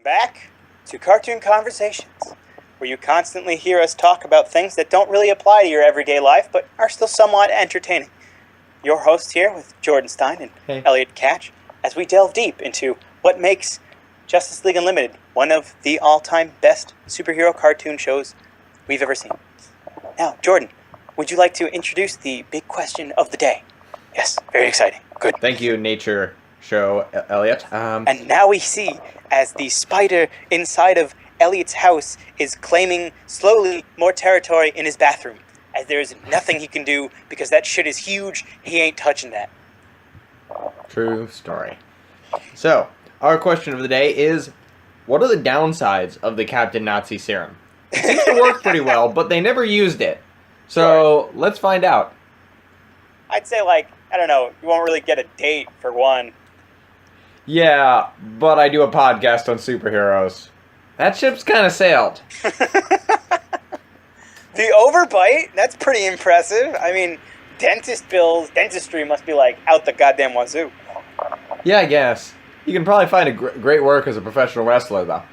back to Cartoon Conversations, where you constantly hear us talk about things that don't really apply to your everyday life, but are still somewhat entertaining. Your hosts here with Jordan Stein and Elliot Catch, as we delve deep into what makes Justice League Unlimited one of the all-time best superhero cartoon shows we've ever seen. Now, Jordan, would you like to introduce the big question of the day? Yes, very exciting. Good. Thank you, Nature Show, Elliot. And now we see, as the spider inside of Elliot's house is claiming slowly more territory in his bathroom, as there is nothing he can do because that shit is huge, he ain't touching that. True story. So, our question of the day is, what are the downsides of the Captain Nazi serum? It seems to work pretty well, but they never used it. So, let's find out. I'd say, I don't know, you won't really get a date, for one. Yeah, but I do a podcast on superheroes. That ship's kind of sailed. The overbite? That's pretty impressive. I mean, dentistry must be, out the goddamn wazoo. Yeah, I guess. You can probably find a great work as a professional wrestler, though.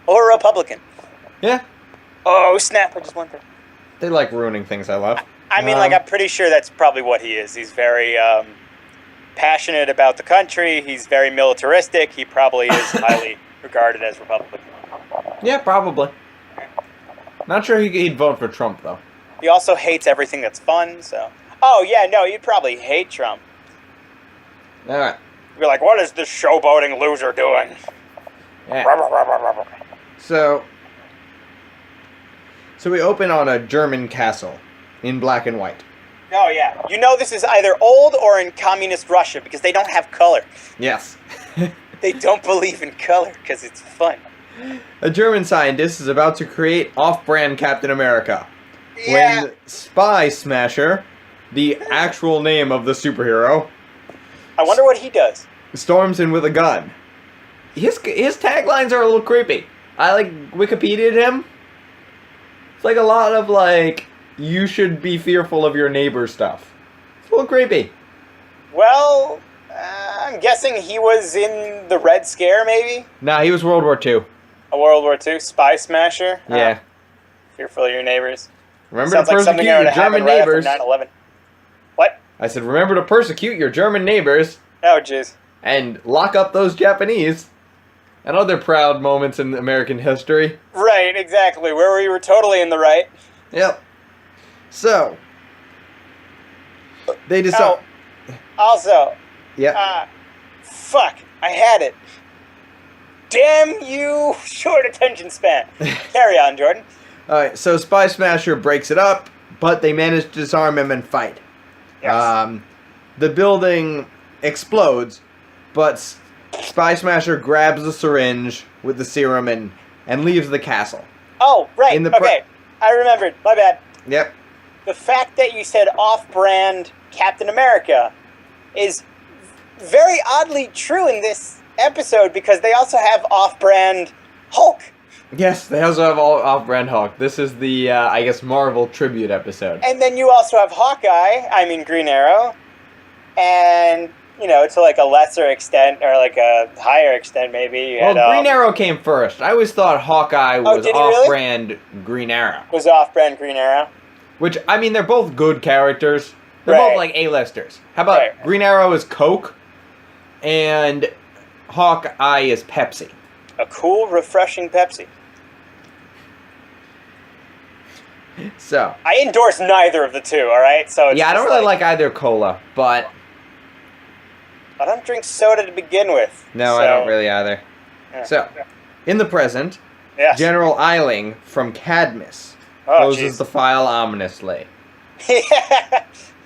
Or a Republican. Yeah. Oh, snap, I just went there. They like ruining things I love. I mean, I'm pretty sure that's probably what he is. He's very passionate about the country. He's very militaristic. He probably is highly regarded as Republican. Yeah, probably. Not sure he'd vote for Trump, though. He also hates everything that's fun, so... Oh, yeah, no, you'd probably hate Trump. Alright. You'd be like, what is this showboating loser doing? Yeah. So we open on a German castle in black and white. Oh, yeah. You know this is either old or in communist Russia because they don't have color. Yes. They don't believe in color because it's fun. A German scientist is about to create off-brand Captain America. Yeah. When Spy Smasher, the actual name of the superhero... I wonder what he does. Storms in with a gun. His taglines are a little creepy. I Wikipedia'd him. It's a lot of you should be fearful of your neighbor stuff. It's a little creepy. Well, I'm guessing he was in the Red Scare, maybe? Nah, he was World War II. A World War II? Spy Smasher? Yeah. Fearful of your neighbors. Remember to persecute your German neighbors. 9/11. What? I said, remember to persecute your German neighbors. Oh, jeez. And lock up those Japanese. And other proud moments in American history. Right, exactly. Where we were totally in the right. Yep. So, they decide... Oh, also... Yep. Fuck. I had it. Damn you, short attention span. Carry on, Jordan. Alright, so Spy Smasher breaks it up, but they manage to disarm him and fight. Yes. The building explodes, but Spy Smasher grabs the syringe with the serum and leaves the castle. Oh, right. Okay. I remembered. My bad. Yep. The fact that you said off-brand Captain America is very oddly true in this episode because they also have off-brand Hulk. Yes, they also have off-brand Hulk. This is the, I guess, Marvel tribute episode. And then you also have Green Arrow, and, to a lesser extent, or a higher extent maybe. Green Arrow came first. I always thought Hawkeye was off-brand really? Green Arrow. Was off-brand Green Arrow? Which, I mean, they're both good characters. They're both, A-listers. How about Green Arrow is Coke, and Hawkeye is Pepsi? A cool, refreshing Pepsi. So I endorse neither of the two, alright? So yeah, I don't really like either cola, but... I don't drink soda to begin with. No, I don't really either. Yeah. So, in the present, yes. General Eiling from Cadmus closes the file ominously.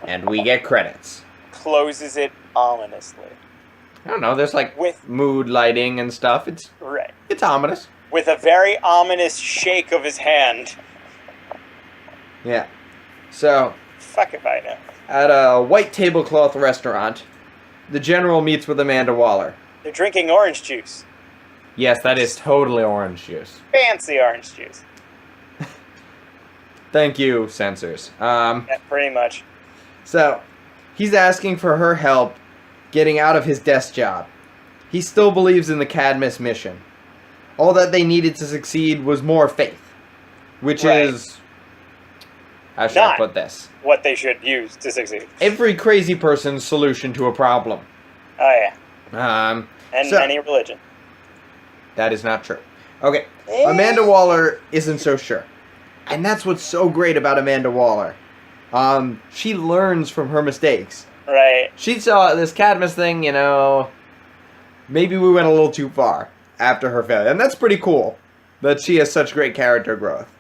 And we get credits. Closes it ominously. I don't know, there's with mood lighting and stuff. It's ominous. With a very ominous shake of his hand. Yeah. So, fuck if I know. At a white tablecloth restaurant, the General meets with Amanda Waller. They're drinking orange juice. Yes, that is totally orange juice. Fancy orange juice. Thank you, censors. Yeah, pretty much. So, he's asking for her help getting out of his desk job. he still believes in the Cadmus mission. All that they needed to succeed was more faith. Which is... How should I put this? What they should use to succeed. Every crazy person's solution to a problem. Oh, yeah. And any religion. That is not true. Okay, Amanda Waller isn't so sure. And that's what's so great about Amanda Waller. She learns from her mistakes. Right. She saw this Cadmus thing, you know, maybe we went a little too far after her failure. And that's pretty cool that she has such great character growth.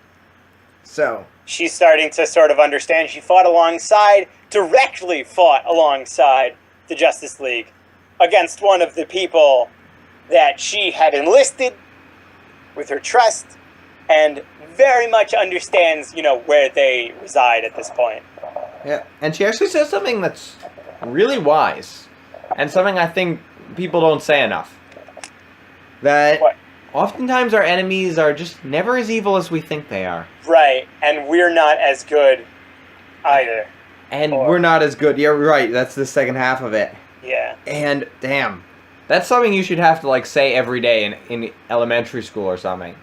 So... She's starting to sort of understand. She directly fought alongside the Justice League against one of the people that she had enlisted with her trust and very much understands, you know, where they reside at this point. Yeah, and she actually says something that's really wise and something I think people don't say enough. That... What? Oftentimes our enemies are just never as evil as we think they are. Right, and we're not as good either. And we're not as good. You're right, that's the second half of it. Yeah. And, damn, that's something you should have to, like, say every day in elementary school or something.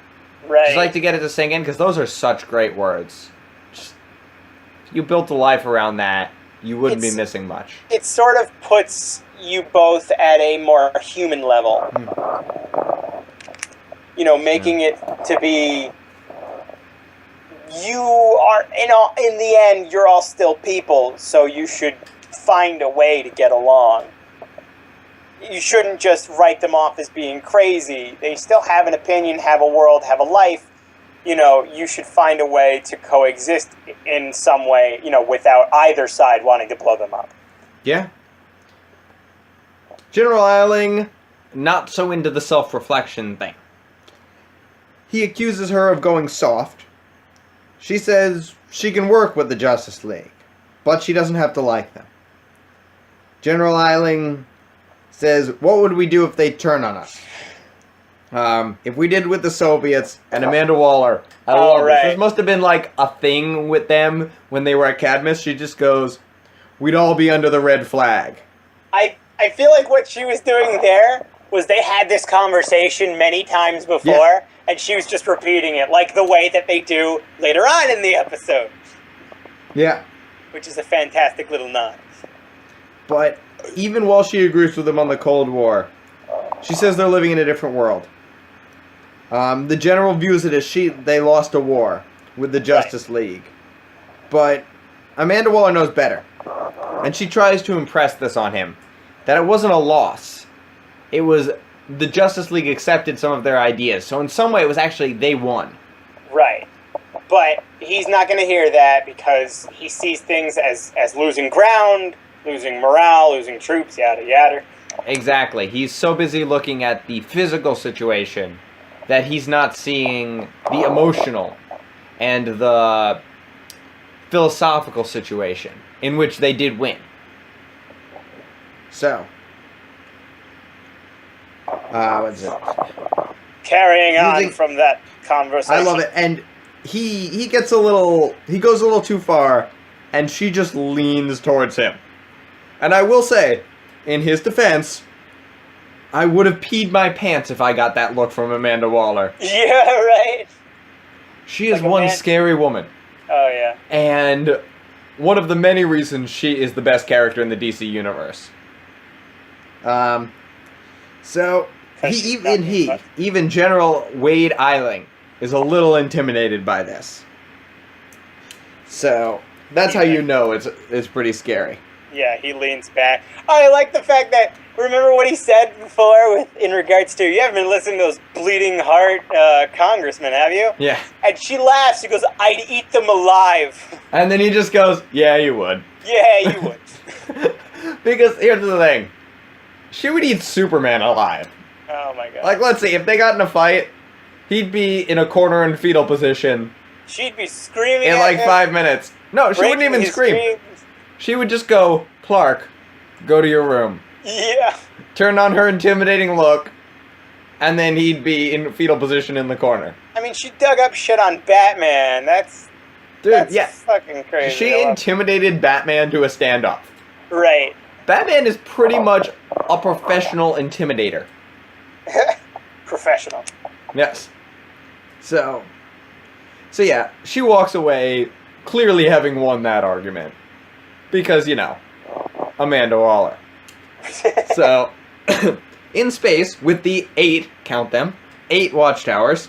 Right. Just like to get it to sink in, because those are such great words. Just, you built a life around that, you wouldn't be missing much. It sort of puts you both at a more human level. You know, making it to be, you are, in the end, you're all still people, so you should find a way to get along. You shouldn't just write them off as being crazy. They still have an opinion, have a world, have a life. You know, you should find a way to coexist in some way, you know, without either side wanting to blow them up. Yeah. General Eiling, not so into the self-reflection thing. He accuses her of going soft. She says she can work with the Justice League, but she doesn't have to like them. General Eiling says, what would we do if they turn on us? If we did with the Soviets and Amanda Waller, I love this. This must have been like a thing with them when they were at Cadmus. She just goes, we'd all be under the red flag. I feel like what she was doing there was they had this conversation many times before, and she was just repeating it, like the way that they do later on in the episode. Yeah. Which is a fantastic little nod. But even while she agrees with them on the Cold War, she says they're living in a different world. The general views it as they lost a war with the Justice League. But Amanda Waller knows better. And she tries to impress this on him. That it wasn't a loss. It was the Justice League accepted some of their ideas. So in some way it was actually they won. Right. But he's not going to hear that because he sees things as losing ground, losing morale, losing troops, yada yada. Exactly. He's so busy looking at the physical situation that he's not seeing the emotional and the philosophical situation in which they did win. So, what's it? Carrying on from that conversation. I love it, and he goes a little too far, and she just leans towards him. And I will say, in his defense, I would have peed my pants if I got that look from Amanda Waller. Yeah, right. She is one scary woman. Oh, yeah. And one of the many reasons she is the best character in the DC universe. So, even General Wade Eiling is a little intimidated by this. So, that's how you know it's pretty scary. Yeah, he leans back. Oh, I like the fact that, remember what he said before in regards to, you haven't been listening to those bleeding heart congressmen, have you? Yeah. And she laughs, she goes, I'd eat them alive. And then he just goes, yeah, you would. Yeah, you would. Because, here's the thing. She would eat Superman alive. Oh my god. Like, let's see, if they got in a fight, he'd be in a corner in fetal position. She'd be screaming in like 5 minutes. No, she wouldn't even scream. She would just go, Clark, go to your room. Yeah. Turn on her intimidating look, and then he'd be in fetal position in the corner. I mean, she dug up shit on Batman. That's fucking crazy. She intimidated Batman to a standoff. Right. Batman is pretty much a professional intimidator. professional. Yes. So yeah, she walks away clearly having won that argument. Because, Amanda Waller. So, in space, with the 8, count them, 8 watchtowers,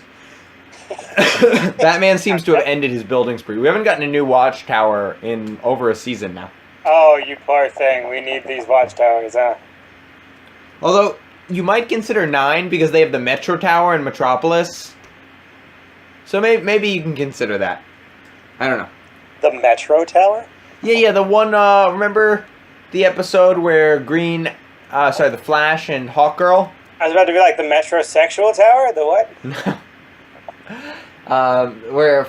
Batman seems to have ended his building spree. We haven't gotten a new watchtower in over a season now. Oh, you poor thing. We need these watchtowers, huh? Although, you might consider 9 because they have the Metro Tower in Metropolis. So maybe you can consider that. I don't know. The Metro Tower? Yeah, the one, remember the episode where the Flash and Hawkgirl? I was about to be like the metrosexual tower? The what? Where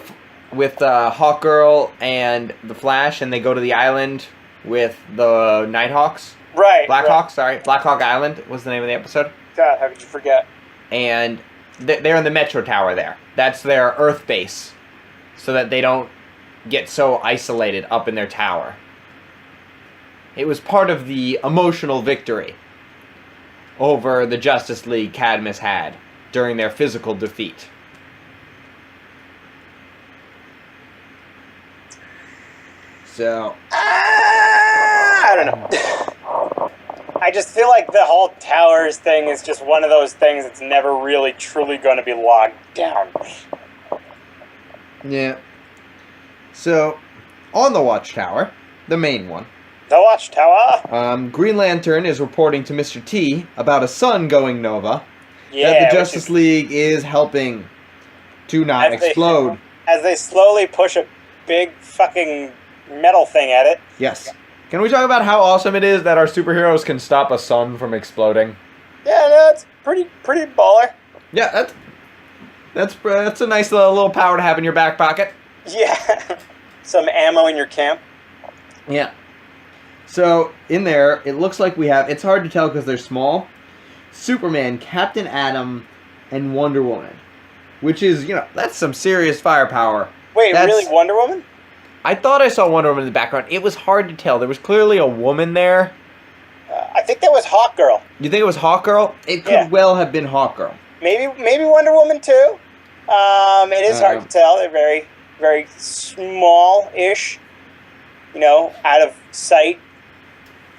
with Hawkgirl and the Flash, and they go to the island with the Nighthawks. Right. Blackhawk, sorry. Blackhawk Island was the name of the episode. God, how could you forget? And they're in the Metro Tower there. That's their Earth base. So that they don't get so isolated up in their tower. It was part of the emotional victory over the Justice League Cadmus had during their physical defeat. So... I don't know. I just feel like the whole towers thing is just one of those things that's never really truly going to be locked down. Yeah. So, on the Watchtower, the main one. The Watchtower? Green Lantern is reporting to Mr. T about a sun going nova. Yeah, that the Justice League is helping to not explode. As they slowly push a big fucking metal thing at it. Yes. Can we talk about how awesome it is that our superheroes can stop a sun from exploding? Yeah, no, it's pretty baller. Yeah, that's a nice little power to have in your back pocket. Yeah. Some ammo in your camp. Yeah. So, in there, it looks like we have, it's hard to tell because they're small, Superman, Captain Atom, and Wonder Woman. Which is, that's some serious firepower. Wait, really Wonder Woman? I thought I saw Wonder Woman in the background. It was hard to tell. There was clearly a woman there. I think that was Hawkgirl. You think it was Hawkgirl? It could well have been Hawkgirl. Maybe Wonder Woman too. It is hard to tell. They're very, very small-ish. Out of sight,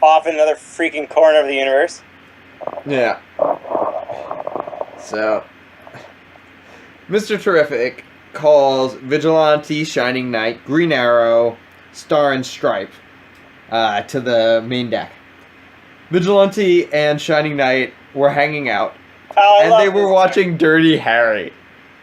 off in another freaking corner of the universe. Yeah. So, Mr. Terrific calls Vigilante, Shining Knight, Green Arrow, Star and Stripe to the main deck. Vigilante and Shining Knight were hanging out, and they were watching Dirty Harry.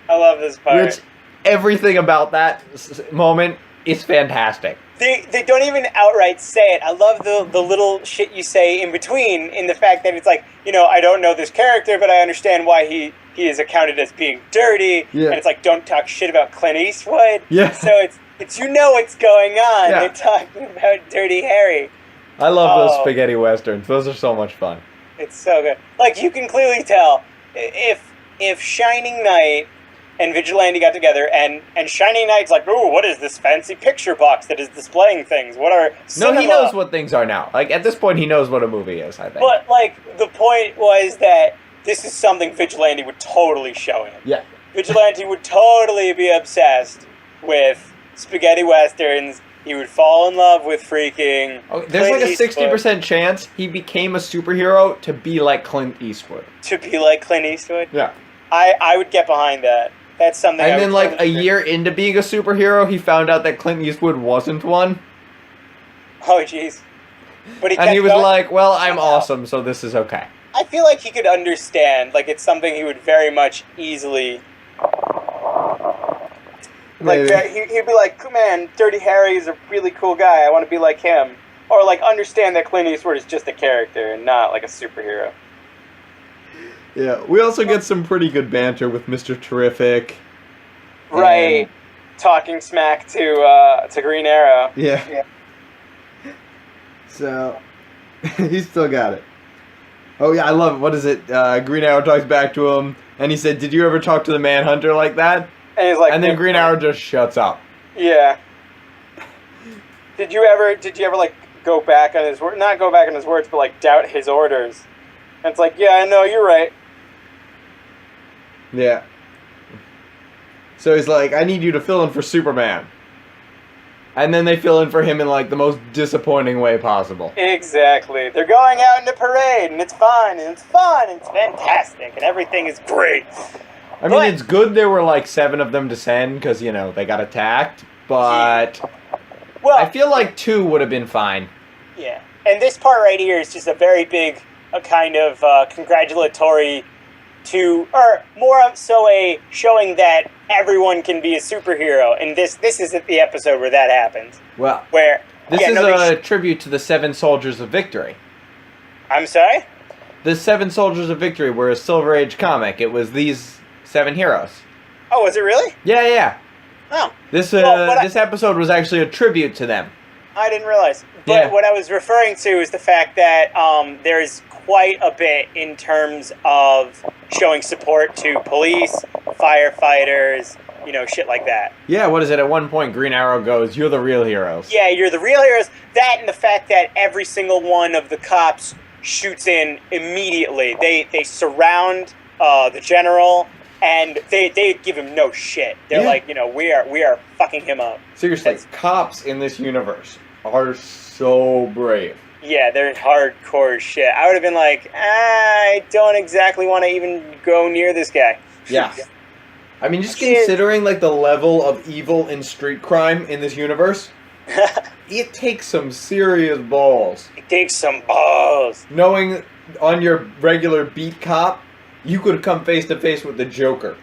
I love this part. Which, everything about that moment is fantastic. They don't even outright say it. I love the little shit you say in between, in the fact that it's like, I don't know this character, but I understand why he is accounted as being dirty. Yeah. And it's like, don't talk shit about Clint Eastwood. Yeah. So it's what's going on. Yeah. They're talking about Dirty Harry. I love those spaghetti westerns. Those are so much fun. It's so good. Like, you can clearly tell if Shining Knight and Vigilante got together, and Shining Knight's like, ooh, what is this fancy picture box that is displaying things? What are cinema? No, he knows what things are now. Like, at this point, he knows what a movie is, I think. But, the point was that this is something Vigilante would totally show him. Yeah. Vigilante would totally be obsessed with spaghetti westerns. He would fall in love with freaking there's Clint like a 60% chance he became a superhero to be like Clint Eastwood. To be like Clint Eastwood? Yeah. I would get behind that. That's something. And then, like, a year into being a superhero, he found out that Clint Eastwood wasn't one. Oh, jeez. But he was like, well, I'm awesome, so this is okay. I feel like he could understand. Like, it's something he would very much easily... Like, he'd be like, man, Dirty Harry is a really cool guy. I want to be like him. Or, like, understand that Clint Eastwood is just a character and not, like, a superhero. Yeah, we also get some pretty good banter with Mr. Terrific. Right. Talking smack to Green Arrow. Yeah. So, he's still got it. Oh, yeah, I love it. What is it? Green Arrow talks back to him, and he said, did you ever talk to the Manhunter like that? And he's like... And then Green Arrow just shuts up. Yeah. Did you ever, like, go back on his word? Not go back on his words, but, like, doubt his orders? And it's like, yeah, I know, you're right. Yeah. So he's like, I need you to fill in for Superman. And then they fill in for him in, like, the most disappointing way possible. Exactly. They're going out in a parade, and it's fun, and it's fun, and it's fantastic, and everything is great. I mean, it's good there were, like, 7 of them to send, because, you know, they got attacked, but... Well, I feel like 2 would have been fine. Yeah. And this part right here is just a very big, kind of congratulatory to, or more so a showing that everyone can be a superhero. And this isn't the episode where that happens. Well, where this is a tribute to the 7 Soldiers of Victory. I'm sorry? The 7 Soldiers of Victory were a Silver Age comic. It was these 7 heroes. Oh, was it really? Yeah. Oh. This this episode was actually a tribute to them. I didn't realize. But what I was referring to is the fact that there's quite a bit in terms of showing support to police, firefighters, you know, shit like that. Yeah, what is it? At one point, Green Arrow goes, "You're the real heroes." Yeah, you're the real heroes. That and the fact that every single one of the cops shoots in immediately. They surround the general, and they give him no shit. They're like, you know, we are fucking him up. Seriously, cops in this universe are so brave. Yeah, they're hardcore shit. I would have been like, I don't exactly want to even go near this guy. Yeah. I mean, just considering, like, the level of evil in street crime in this universe, it takes some serious balls. It takes some balls. Knowing on your regular beat cop, you could come face to face with the Joker.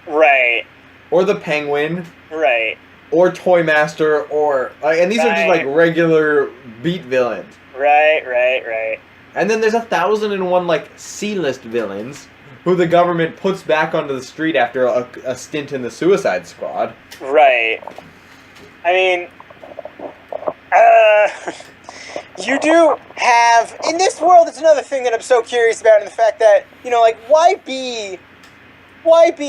Right. Or the Penguin. Right. Or Toy Master, or... and these are just, like, regular beat villains. Right. And then there's 1,001, like, C-list villains who the government puts back onto the street after a stint in the Suicide Squad. Right. I mean... you do have... In this world, it's another thing that I'm so curious about, in the fact that, you know, like, why be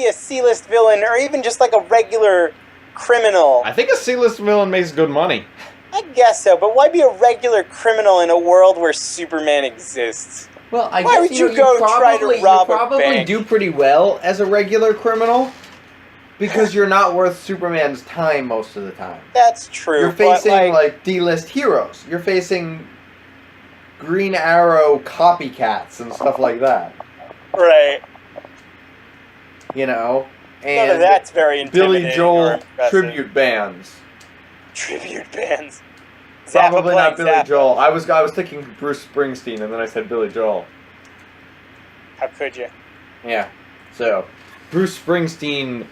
a C-list villain, or even just, like, a regular criminal? I think a C-list villain makes good money. I guess so, but why be a regular criminal in a world where Superman exists? Well, why guess would you go try to rob a bank? You probably do pretty well as a regular criminal, because you're not worth Superman's time most of the time. That's true. You're facing, like D-list heroes. You're facing Green Arrow copycats and stuff like that. Right. You know? And none of that's very intimidating. Billy Joel tribute bands. Tribute bands. Probably not Billy Joel. I was thinking Bruce Springsteen, and then I said Billy Joel. How could you? Yeah. So, Bruce Springsteen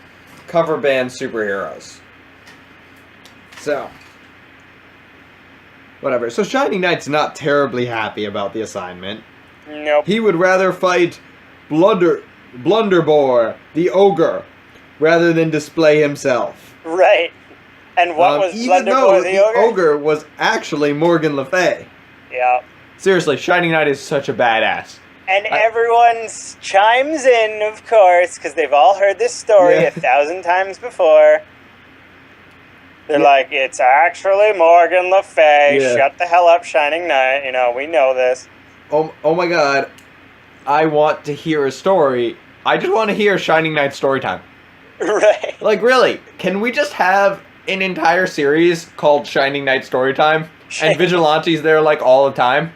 cover band superheroes. So, whatever. So Shining Knight's not terribly happy about the assignment. Nope. He would rather fight Blunderbore, the ogre, rather than display himself. Right. And what was Blunderbore the ogre? Ogre was actually Morgan Le Fay. Yeah. Seriously, Shining Knight is such a badass. And everyone chimes in, of course, because they've all heard this story 1,000 times before. They're like, it's actually Morgan Le Fay. Yeah. Shut the hell up, Shining Knight. You know, we know this. Oh my god. I want to hear a story. I just want to hear Shining Knight story time. Right. Like, really, can we just have an entire series called Shining Knight Storytime, and Vigilante's there, like, all the time,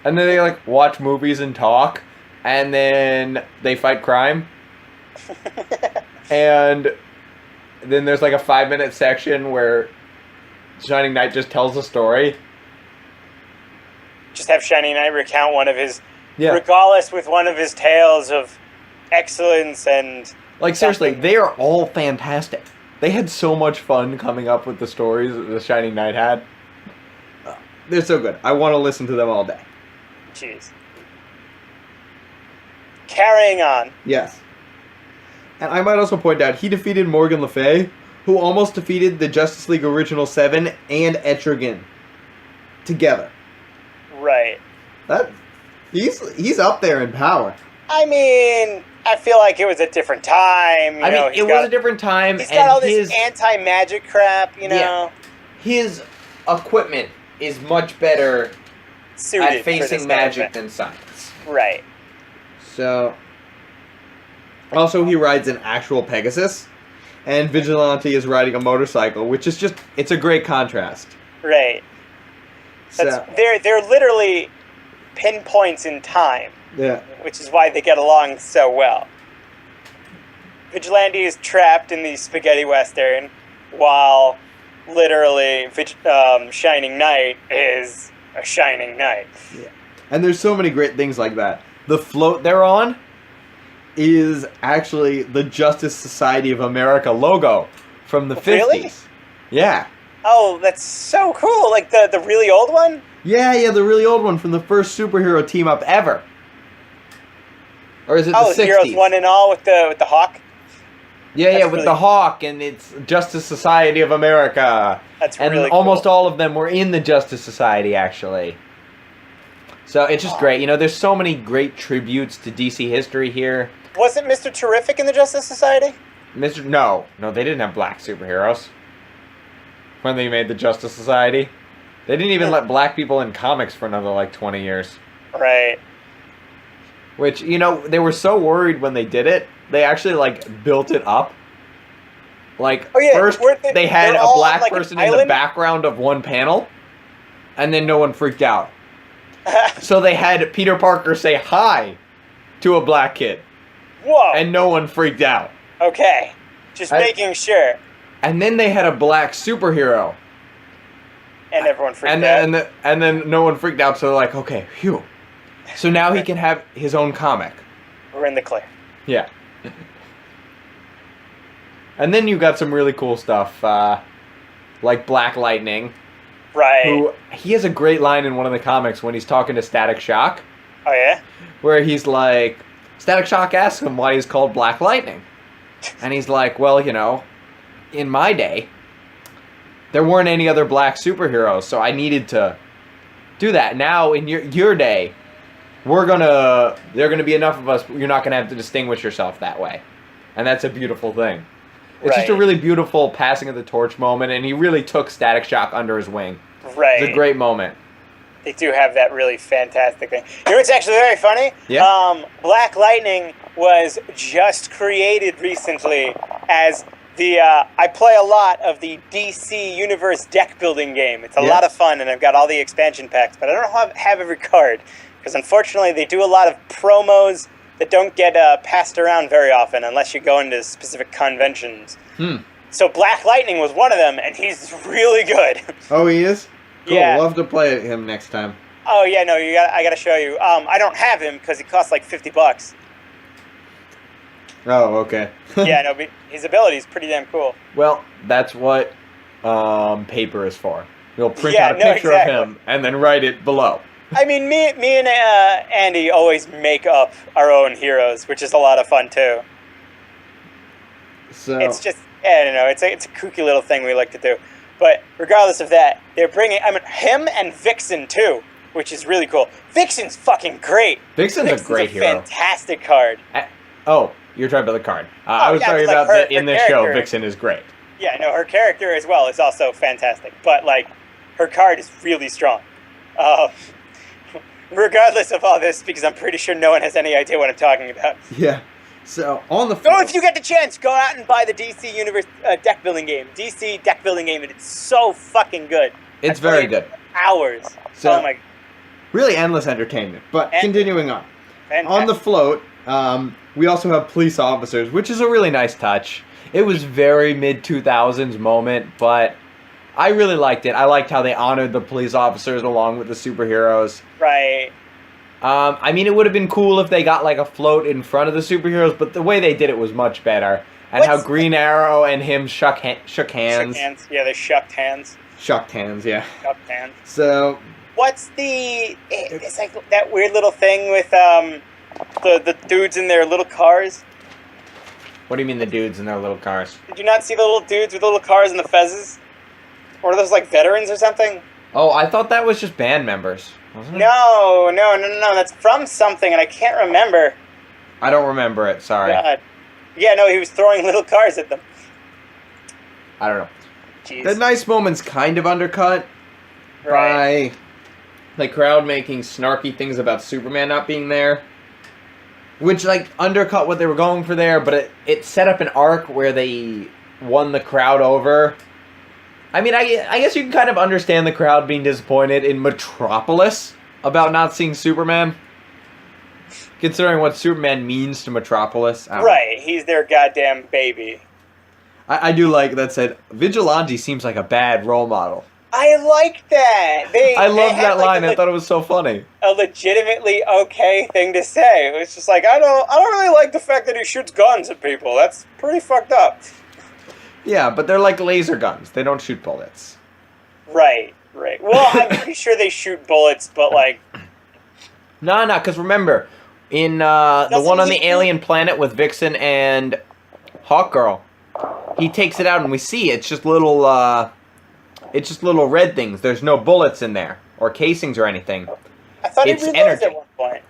and then they, like, watch movies and talk, and then they fight crime, and then there's, like, a 5-minute section where Shining Knight just tells a story. Just have Shining Knight recount one of his... regale us with one of his tales of excellence and... Like, seriously, they are all fantastic. They had so much fun coming up with the stories that the Shining Knight had. They're so good. I want to listen to them all day. Jeez. Carrying on. Yes. And I might also point out, he defeated Morgan Le Fay, who almost defeated the Justice League Original 7 and Etrigan together. Right. He's up there in power. I mean... I feel like it was a different time. You know, it was a different time. He's got all this anti-magic crap, you know. Yeah. His equipment is much better suited at facing magic than science. Right. So, Also, he rides an actual Pegasus, and Vigilante is riding a motorcycle, which is just, it's a great contrast. Right. So, They're literally pinpoints in time. yeah. Which is why they get along so well. Vigilante is trapped in the spaghetti western, while literally Shining Knight is a shining knight. Yeah. And there's so many great things like that. The float they're on is actually the Justice Society of America logo from the 50s. Really? Yeah. Oh, that's so cool! Like the really old one? Yeah, the really old one from the first superhero team-up ever. Or is it the 60s? Heroes One and All with the Hawk? Yeah, with the Hawk, and it's Justice Society of America. That's and really almost cool. all of them were in the Justice Society, actually. So it's just great. You know, there's so many great tributes to DC history here. Wasn't Mr. Terrific in the Justice Society? No, they didn't have black superheroes when they made the Justice Society. They didn't even let black people in comics for another, like, 20 years. Right. Which, you know, they were so worried when they did it, they actually, like, built it up. Like, first they had a black person in the background of one panel, and then no one freaked out. So they had Peter Parker say hi to a black kid. Whoa. And no one freaked out. Okay. Just making sure. And then they had a black superhero. And everyone freaked out. And then no one freaked out, so they're like, okay, phew. So now he can have his own comic. We're in the clear. Yeah. And then you got some really cool stuff, like Black Lightning. Right. He has a great line in one of the comics when he's talking to Static Shock. Oh, yeah? Where he's like, Static Shock asks him why he's called Black Lightning. And he's like, well, you know, in my day, there weren't any other black superheroes, so I needed to do that. Now, in your day, there are gonna be enough of us, you're not gonna have to distinguish yourself that way. And that's a beautiful thing. It's just a really beautiful passing of the torch moment, and he really took Static Shock under his wing. Right. It's a great moment. They do have that really fantastic thing. You know what's actually very funny? Yeah. Black Lightning was just created recently as I play a lot of the DC Universe deck building game. It's a lot of fun, and I've got all the expansion packs, but I don't have every card, because unfortunately they do a lot of promos that don't get passed around very often unless you go into specific conventions. So Black Lightning was one of them, and he's really good. Oh, he is? Cool, yeah. We'll have to play him next time. Oh, yeah, no, I gotta show you. I don't have him, because he costs like $50. Oh, okay. Yeah, no, but his ability is pretty damn cool. Well, that's what paper is for. You'll print out a picture of him and then write it below. I mean, me and Andy always make up our own heroes, which is a lot of fun too. So it's just, I don't know, it's a kooky little thing we like to do. But regardless of that, they're bringing, him and Vixen too, which is really cool. Vixen's fucking great. Vixen's a great hero. Fantastic card. You're talking about the card. I was talking about that in this show. Vixen is great. Yeah, no, her character as well is also fantastic. But, like, her card is really strong. Regardless of all this, because I'm pretty sure no one has any idea what I'm talking about. Yeah. So, on the floor... if you get the chance, go out and buy the DC Universe deck building game. DC deck building game, and it's so fucking good. It's very good. Hours. So, oh my... Really endless entertainment. But continuing on. Fantastic. On the float, we also have police officers, which is a really nice touch. It was very mid-2000s moment, but I really liked it. I liked how they honored the police officers along with the superheroes. Right. I mean, it would have been cool if they got like a float in front of the superheroes, but the way they did it was much better. And how Green Arrow and him shook hands. Shook hands. Yeah, they shucked hands. Shucked hands, yeah. Shucked hands. So... It's like that weird little thing with the dudes in their little cars. What do you mean the dudes in their little cars? Did you not see the little dudes with the little cars and the fezzes? Or are those like veterans or something? Oh, I thought that was just band members, wasn't it? No. That's from something, and I can't remember. I don't remember it, sorry. God. Yeah, no, he was throwing little cars at them. I don't know. Jeez. The nice moment's kind of undercut by the crowd making snarky things about Superman not being there. which like undercut what they were going for there, but it set up an arc where they won the crowd over. I mean, I guess you can kind of understand the crowd being disappointed in Metropolis about not seeing Superman, considering what Superman means to Metropolis. Right, he's their goddamn baby. I do like that said, Vigilante seems like a bad role model. I like that. I love that line. I thought it was so funny. A legitimately okay thing to say. It was just like, I don't really like the fact that he shoots guns at people. That's pretty fucked up. Yeah, but they're like laser guns. They don't shoot bullets. Right. Well, I'm pretty sure they shoot bullets, but like... No, because remember, in the one on the alien planet with Vixen and Hawkgirl, he takes it out and we see it's just little red things. There's no bullets in there or casings or anything. I thought he reloads at one point.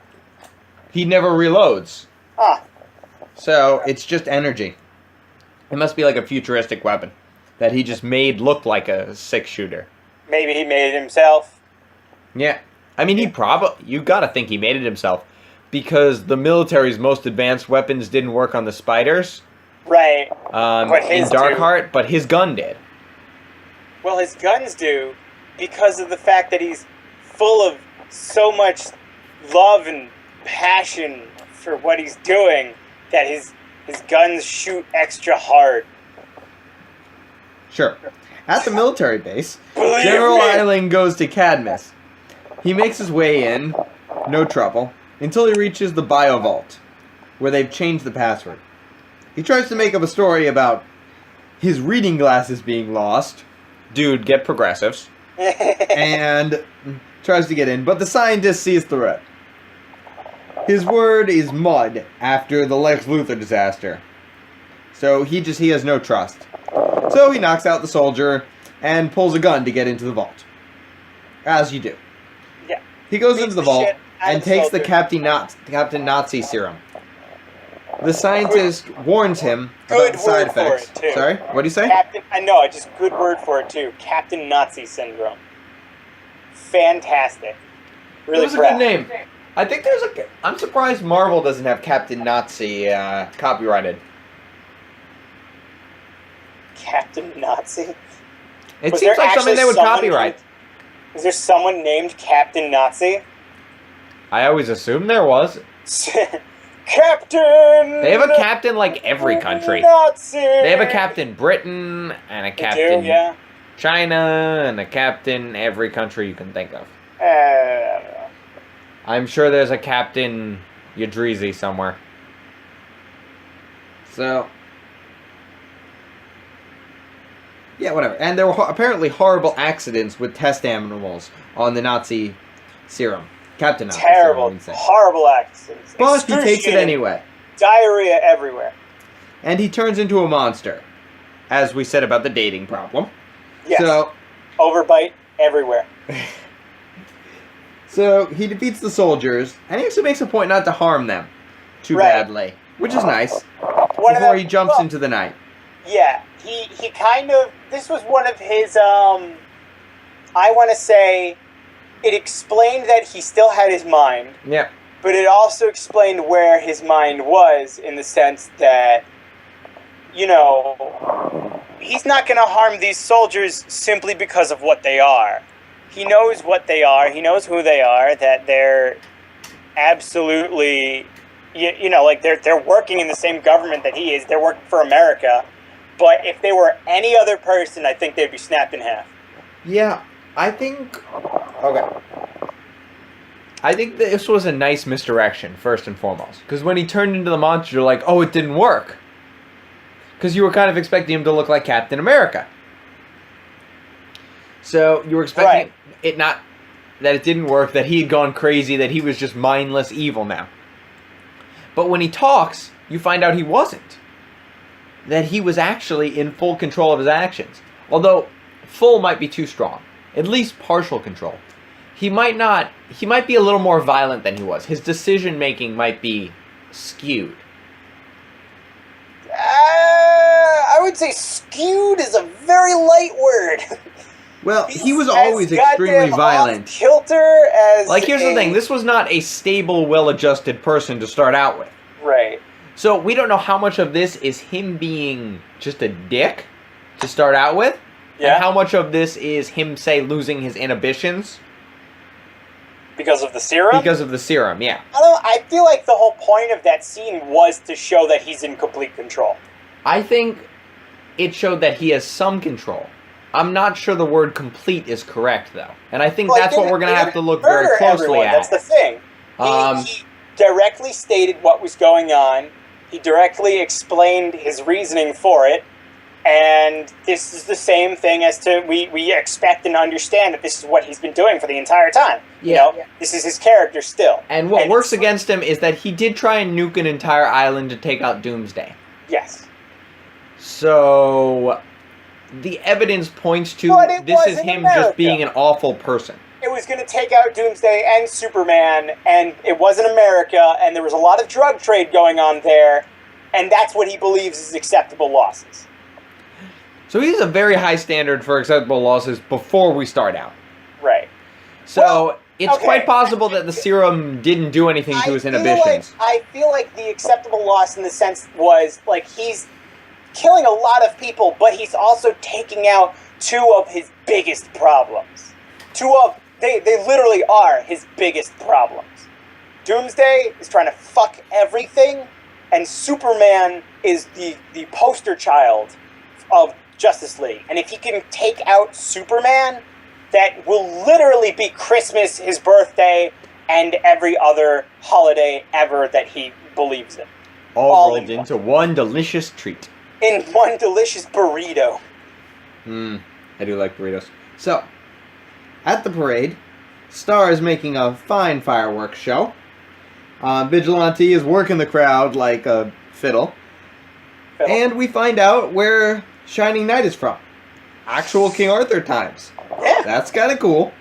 He never reloads. Ah. So it's just energy. It must be like a futuristic weapon that he just made look like a 6-shooter. Maybe he made it himself. Yeah. I mean, you gotta think he made it himself because the military's most advanced weapons didn't work on the spiders. Right. In Darkheart, but his gun did. Well, his guns do because of the fact that he's full of so much love and passion for what he's doing that his guns shoot extra hard. Sure. At the military base, General Eiling goes to Cadmus. He makes his way in, no trouble, until he reaches the Bio-Vault, where they've changed the password. He tries to make up a story about his reading glasses being lost. Dude, get progressives. And tries to get in, but the scientist sees through it. His word is mud after the Lex Luthor disaster. So he has no trust. So he knocks out the soldier and pulls a gun to get into the vault. As you do. Yeah. He goes into the vault and takes the Captain Nazi serum. The scientist warns him about the side effects. Sorry, what do you say? Good word for it too. Captain Nazi syndrome. Fantastic. Really it was a good name. I think I'm surprised Marvel doesn't have Captain Nazi copyrighted. Captain Nazi? It seems like something they would copyright. Is there someone named Captain Nazi? I always assumed there was. Captain! They have a captain like every country. Nazi! They have a Captain Britain, and a Captain China, and a Captain every country you can think of. I'm sure there's a Captain Yadrizi somewhere. So... yeah, whatever. And there were apparently horrible accidents with test animals on the Nazi serum. Captain Nazi Terrible, serum, horrible accidents. But he takes it anyway. Diarrhea everywhere. And he turns into a monster. As we said about the dating problem. Yes. So, overbite everywhere. So he defeats the soldiers, and he actually makes a point not to harm them too badly. Which is nice. Before he jumps into the night. Yeah. He kind of, this was one of his, I want to say, it explained that he still had his mind. Yeah. But it also explained where his mind was in the sense that, you know, he's not going to harm these soldiers simply because of what they are. He knows what they are. He knows who they are, that they're absolutely, you know, like they're working in the same government that he is. They're working for America. But if they were any other person, I think they'd be snapped in half. Yeah, I think... okay. I think this was a nice misdirection, first and foremost. Because when he turned into the monster, you're like, oh, it didn't work. Because you were kind of expecting him to look like Captain America. So you were expecting it not... that it didn't work, that he had gone crazy, that he was just mindless evil now. But when he talks, you find out he wasn't. That he was actually in full control of his actions. Although, full might be too strong. At least partial control. He might be a little more violent than he was. His decision-making might be skewed. I would say skewed is a very light word. Well, he was always extremely violent. Kilter as like, here's the thing. This was not a stable, well-adjusted person to start out with. Right. So we don't know how much of this is him being just a dick to start out with, Yeah. and how much of this is him, say, losing his inhibitions. Because of the serum? Because of the serum, yeah. I feel like the whole point of that scene was to show that he's in complete control. I think it showed that he has some control. I'm not sure the word complete is correct, though. And I think that's what we're going to have to look very closely at. That's the thing. He directly stated what was going on. He directly explained his reasoning for it. And this is the same thing as to we expect and understand that this is what he's been doing for the entire time. Yeah. This is his character still. And what works against him is that he did try and nuke an entire island to take out Doomsday. Yes. So the evidence points to this is him just being an awful person. It was going to take out Doomsday and Superman, and it wasn't America, and there was a lot of drug trade going on there, and that's what he believes is acceptable losses. So he has a very high standard for acceptable losses before we start out. Right. So it's quite possible that the serum didn't do anything to his inhibitions. I feel like the acceptable loss in the sense was, like, he's killing a lot of people, but he's also taking out two of his biggest problems. They literally are his biggest problems. Doomsday is trying to fuck everything, and Superman is the poster child of Justice League. And if he can take out Superman, that will literally be Christmas, his birthday, and every other holiday ever that he believes in. All rolled into one delicious treat. In one delicious burrito. I do like burritos. So, at the parade, Star is making a fine fireworks show. Vigilante is working the crowd like a fiddle. And we find out where Shining Knight is from. Actual King Arthur times. Yeah. That's kind of cool.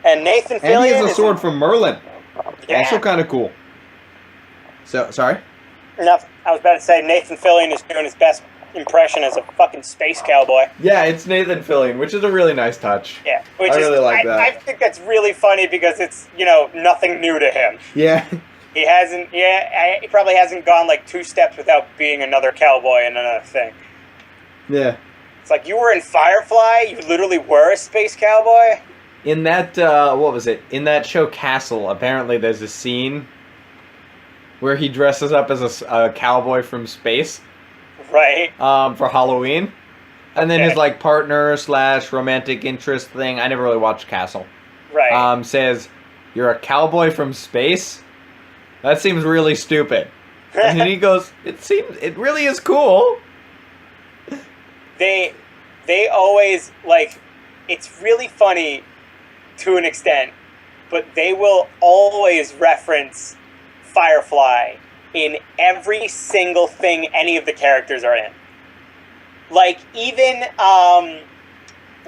And Nathan Fillion. And he has a sword from Merlin. Yeah. Also kind of cool. So, sorry? Enough. I was about to say Nathan Fillion is doing his best impression as a fucking space cowboy. Yeah, it's Nathan Fillion, which is a really nice touch. Yeah. I really like that. I think that's really funny because it's, nothing new to him. Yeah. He probably hasn't gone like 2 steps without being another cowboy in another thing. Yeah. It's like, you were in Firefly? You literally were a space cowboy? In that, what was it? In that show Castle, apparently there's a scene where he dresses up as a cowboy from space. Right. For Halloween. And then his, like, partner / romantic interest thing, I never really watched Castle. Right. Says, "You're a cowboy from space? That seems really stupid." And then he goes, it really is cool. They always, like, it's really funny to an extent, but they will always reference Firefly in every single thing any of the characters are in. Like, even,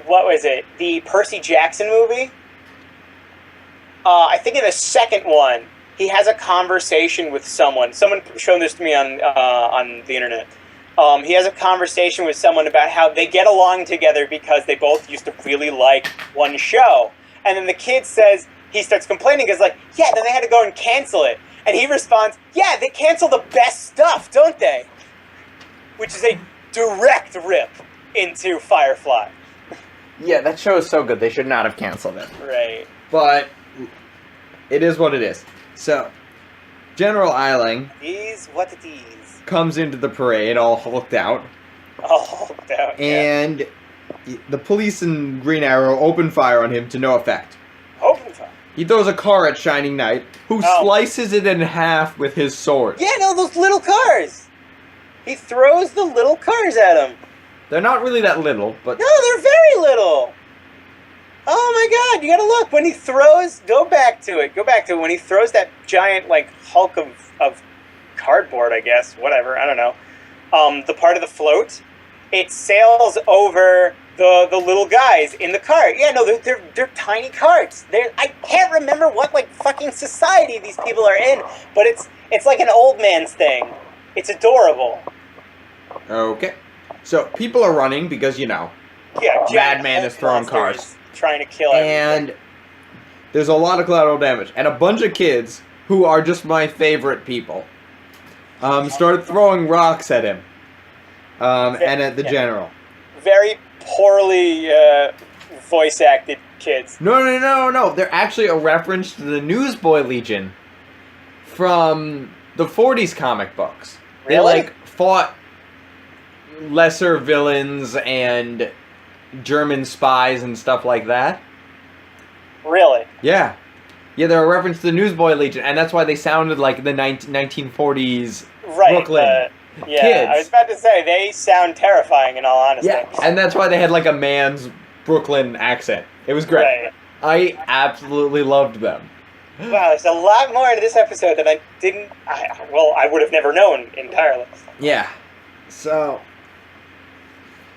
what was it? The Percy Jackson movie? I think in the second one, he has a conversation with someone. Someone showed this to me on the internet. He has a conversation with someone about how they get along together because they both used to really like one show. And then the kid says, he starts complaining because, like, yeah, then they had to go and cancel it. And he responds, yeah, they cancel the best stuff, don't they? Which is a direct rip into Firefly. Yeah, that show is so good, they should not have canceled it. Right. But it is what it is. So, General Eiling comes into the parade all hulked out. All hulked out, and the police and Green Arrow open fire on him to no effect. Open fire? He throws a car at Shining Knight, who slices it in half with his sword. Yeah, no, those little cars. He throws the little cars at him. They're not really that little, but... No, they're very little. Oh my god, you gotta look. When he throws... Go back to it. When he throws that giant, like, hulk of cardboard, I guess. Whatever, I don't know. The part of the float, it sails over the little guys in the cart. Yeah, no, they're tiny carts. I can't remember what, like, fucking society these people are in, but it's like an old man's thing. It's adorable. Okay. So, people are running because, Yeah, Madman is throwing cars. Trying to kill everything. And there's a lot of collateral damage. And a bunch of kids who are just my favorite people. Started throwing rocks at him. And at the general. Very poorly voice-acted kids. No. They're actually a reference to the Newsboy Legion from the 40s comic books. Really? They, like, fought lesser villains and German spies and stuff like that. Really? Yeah. Yeah, they're a reference to the Newsboy Legion, and that's why they sounded like the 1940s Brooklyn yeah, kids. I was about to say, they sound terrifying in all honesty. Yeah, and that's why they had like a man's Brooklyn accent. It was great. Right. I absolutely loved them. Wow, there's a lot more into this episode than I would have never known entirely. Yeah. So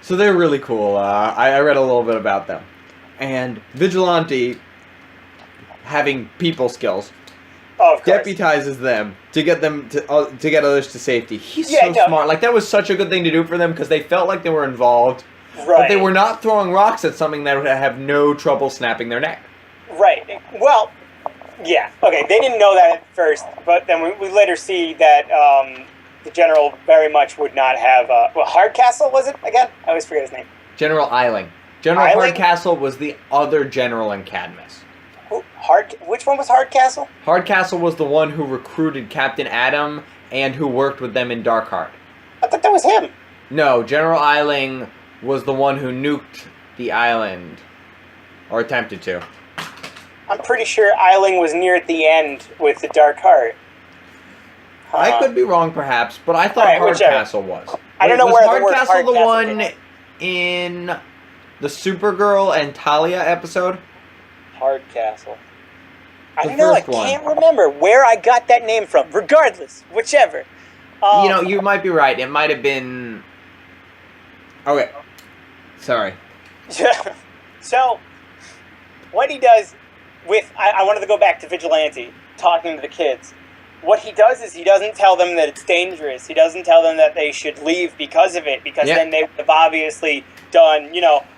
they're really cool. I read a little bit about them. And Vigilante, having people skills, deputizes them to get them to get others to safety. He's smart. Like, that was such a good thing to do for them because they felt like they were involved, but they were not throwing rocks at something that would have no trouble snapping their neck. Right. Well, yeah. Okay, they didn't know that at first, but then we later see that the general very much would not have... Hardcastle, was it, again? I always forget his name. General Eiling. General Hardcastle was the other general in Cadmus. Which one was Hardcastle? Hardcastle was the one who recruited Captain Atom and who worked with them in Darkheart. I thought that was him. No, General Eiling was the one who nuked the island. Or attempted to. I'm pretty sure Eiling was near at the end with the Darkheart. I could be wrong, perhaps, but I thought Hardcastle was. I don't know where the word Hardcastle the one came in the Supergirl and Talia episode? Hardcastle. I don't know, I can't remember where I got that name from. Regardless, whichever. You might be right. It might have been... Okay. Sorry. So, what he does with... I wanted to go back to Vigilante, talking to the kids. What he does is he doesn't tell them that it's dangerous. He doesn't tell them that they should leave because of it, because then they would have obviously done,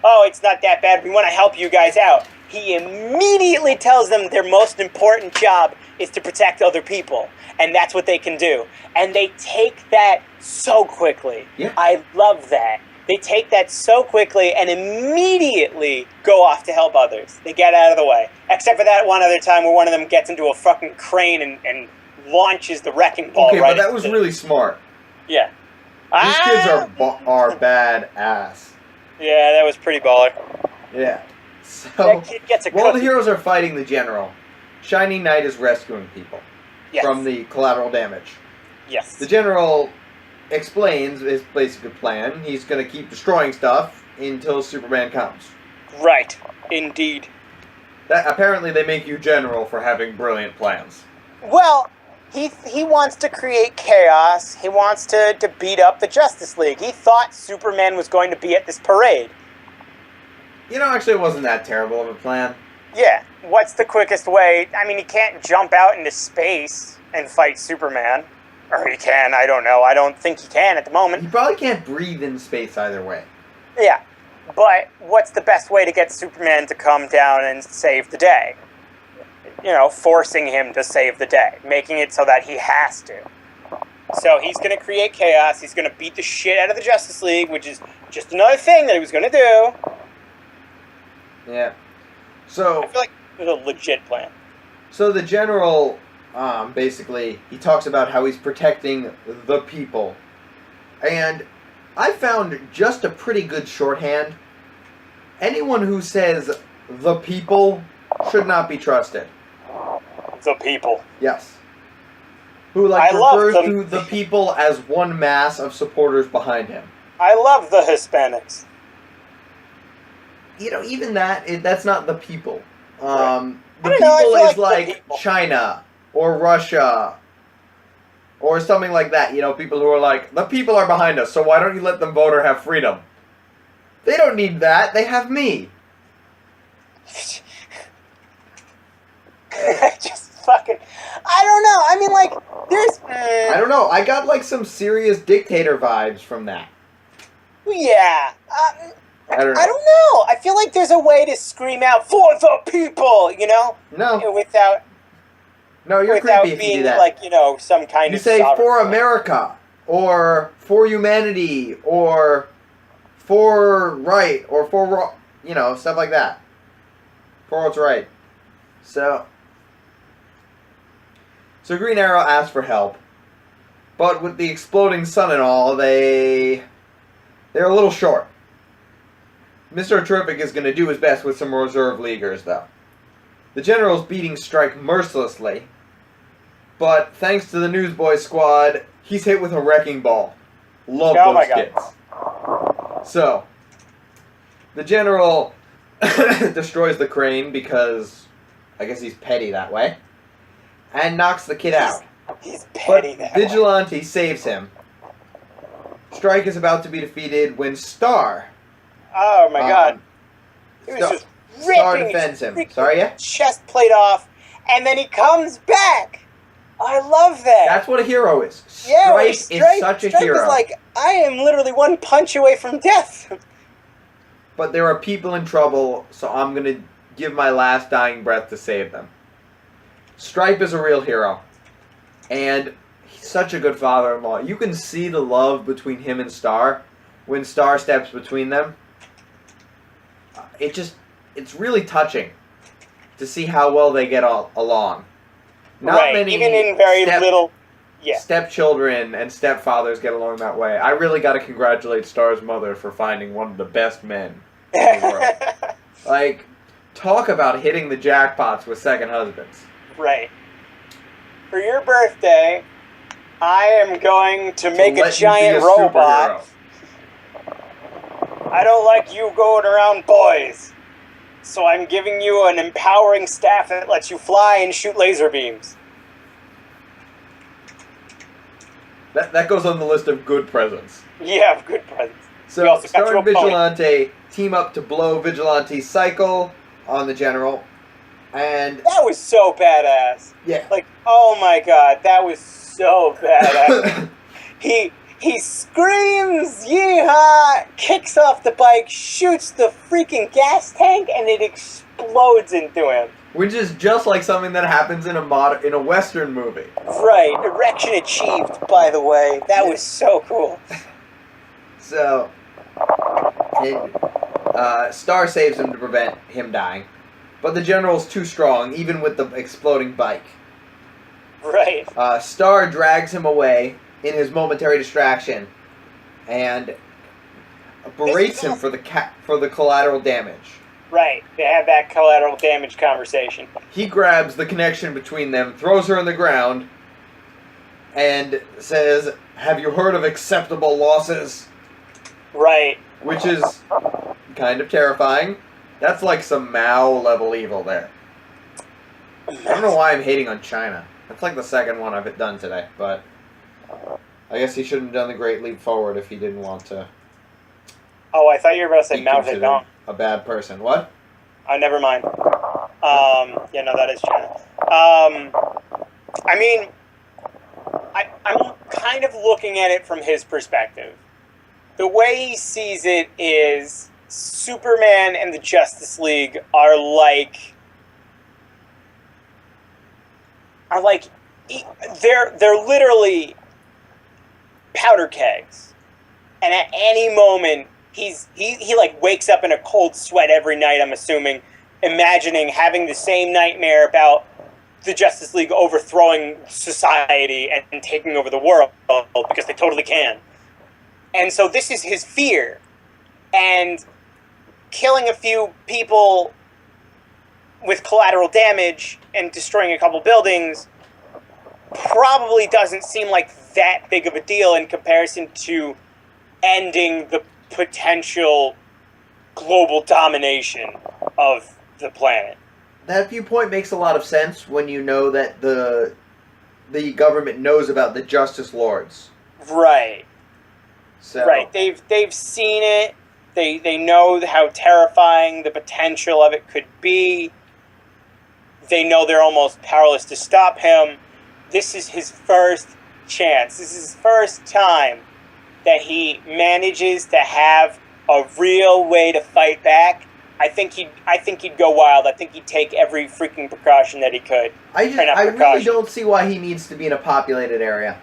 oh, it's not that bad, we want to help you guys out. He immediately tells them their most important job is to protect other people, and that's what they can do. And they take that so quickly. Yeah. I love that. They take that so quickly and immediately go off to help others. They get out of the way. Except for that one other time where one of them gets into a fucking crane and launches the wrecking ball right. Okay, but that was really smart. Yeah. These kids are badass. Yeah, that was pretty baller. Yeah. So, that kid gets a while the heroes are fighting the general, Shining Knight is rescuing people from the collateral damage. Yes. The general explains his basic plan. He's going to keep destroying stuff until Superman comes. Right. Indeed. Apparently they make you general for having brilliant plans. Well, he wants to create chaos. He wants to beat up the Justice League. He thought Superman was going to be at this parade. Actually, it wasn't that terrible of a plan. Yeah. What's the quickest way? I mean, he can't jump out into space and fight Superman. Or he can, I don't know. I don't think he can at the moment. He probably can't breathe in space either way. Yeah. But what's the best way to get Superman to come down and save the day? Forcing him to save the day. Making it so that he has to. So he's going to create chaos. He's going to beat the shit out of the Justice League, which is just another thing that he was going to do. Yeah. So I feel like it was a legit plan. So the general, basically, he talks about how he's protecting the people. And I found just a pretty good shorthand. Anyone who says the people should not be trusted. The people. Yes. Who refers to the people as one mass of supporters behind him. I love the Hispanics. Even that's not the people. Right. The people is like China or Russia or something like that. People who are like, the people are behind us, so why don't you let them vote or have freedom? They don't need that. They have me. Just fucking... I don't know. I mean, there's... I don't know. I got, some serious dictator vibes from that. Yeah. I don't know. I feel like there's a way to scream out, for the people, No. Without... No, you're without creepy if you do being that. like, some kind You of say sovereign for flag. America, or for humanity, or for right, or for wrong, stuff like that. For what's right. So Green Arrow asks for help, but with the exploding sun and all, they're a little short. Mr. Terrific is going to do his best with some reserve leaguers, though. The General's beating Strike mercilessly, but thanks to the Newsboy Squad, he's hit with a wrecking ball. Love those kids. So, the General destroys the crane because I guess he's petty that way, and knocks the kid out. He's petty But that way. Vigilante saves him. Strike is about to be defeated when Star... Oh my god. He was just Star ripping defends his him. Sorry, yeah? chest plate off, and then he comes back. I love that. That's what a hero is. Yeah, Strike is such a hero. Is like, I am literally one punch away from death. But there are people in trouble, so I'm going to give my last dying breath to save them. Stripe is a real hero. And he's such a good father-in-law. You can see the love between him and Star when Star steps between them. It's really touching to see how well they get along. Not many even in very little... Yeah. Stepchildren and stepfathers get along that way. I really got to congratulate Star's mother for finding one of the best men in the world. Like, talk about hitting the jackpots with second husbands. Right. For your birthday, I am going to make a giant robot. I don't like you going around boys. So I'm giving you an empowering staff that lets you fly and shoot laser beams. That goes on the list of good presents. Yeah, good presents. So, Star and Vigilante team up to blow Vigilante's cycle on the General. And that was so badass. Yeah. Like, oh my god, that was so badass. He screams, yeehaw, kicks off the bike, shoots the freaking gas tank, and it explodes into him. Which is just like something that happens in a Western movie. Right. Erection achieved, by the way. That was so cool. So, Star saves him to prevent him dying. But the General's too strong, even with the exploding bike. Right. Star drags him away in his momentary distraction and berates him for the collateral damage. Right. They have that collateral damage conversation. He grabs the connection between them, throws her on the ground, and says, "Have you heard of acceptable losses?" Right. Which is kind of terrifying. That's like some Mao-level evil there. I don't know why I'm hating on China. That's like the second one I've done today, but I guess he shouldn't have done the Great Leap Forward if he didn't want to. Oh, I thought you were about to say Mao Zedong. A bad person. What? Oh, never mind. Yeah, no, that is China. I mean, I'm kind of looking at it from his perspective. The way he sees it is Superman and the Justice League are like they're literally powder kegs, and at any moment he like wakes up in a cold sweat every night, I'm assuming, imagining having the same nightmare about the Justice League overthrowing society and taking over the world because they totally can. And so this is his fear, and killing a few people with collateral damage and destroying a couple buildings probably doesn't seem like that big of a deal in comparison to ending the potential global domination of the planet. That viewpoint makes a lot of sense when you know that the government knows about the Justice Lords. Right. So. Right. They've seen it. They know how terrifying the potential of it could be. They know they're almost powerless to stop him. This is his first chance. This is his first time that he manages to have a real way to fight back, I think he'd go wild. I think he'd take every freaking precaution that he could. I really don't see why he needs to be in a populated area.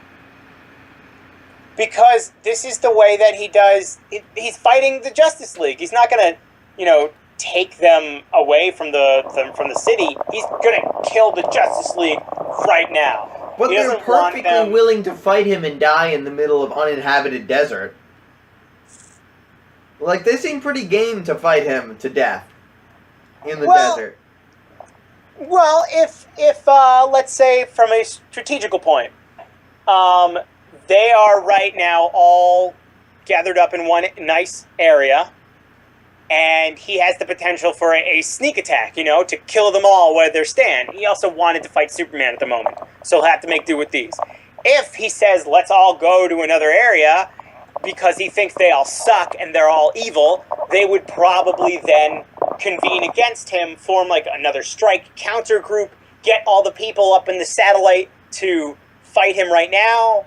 Because this is the way that he does. He's fighting the Justice League. He's not gonna, take them away from the city. He's gonna kill the Justice League right now. But they're perfectly willing to fight him and die in the middle of uninhabited desert. Like, they seem pretty game to fight him to death in the desert. Well, if let's say from a strategical point, they are right now all gathered up in one nice area, and he has the potential for a sneak attack, to kill them all where they stand. He also wanted to fight Superman at the moment, so he'll have to make do with these. If he says, let's all go to another area, because he thinks they all suck and they're all evil, they would probably then convene against him, form like another strike counter group, get all the people up in the satellite to fight him right now.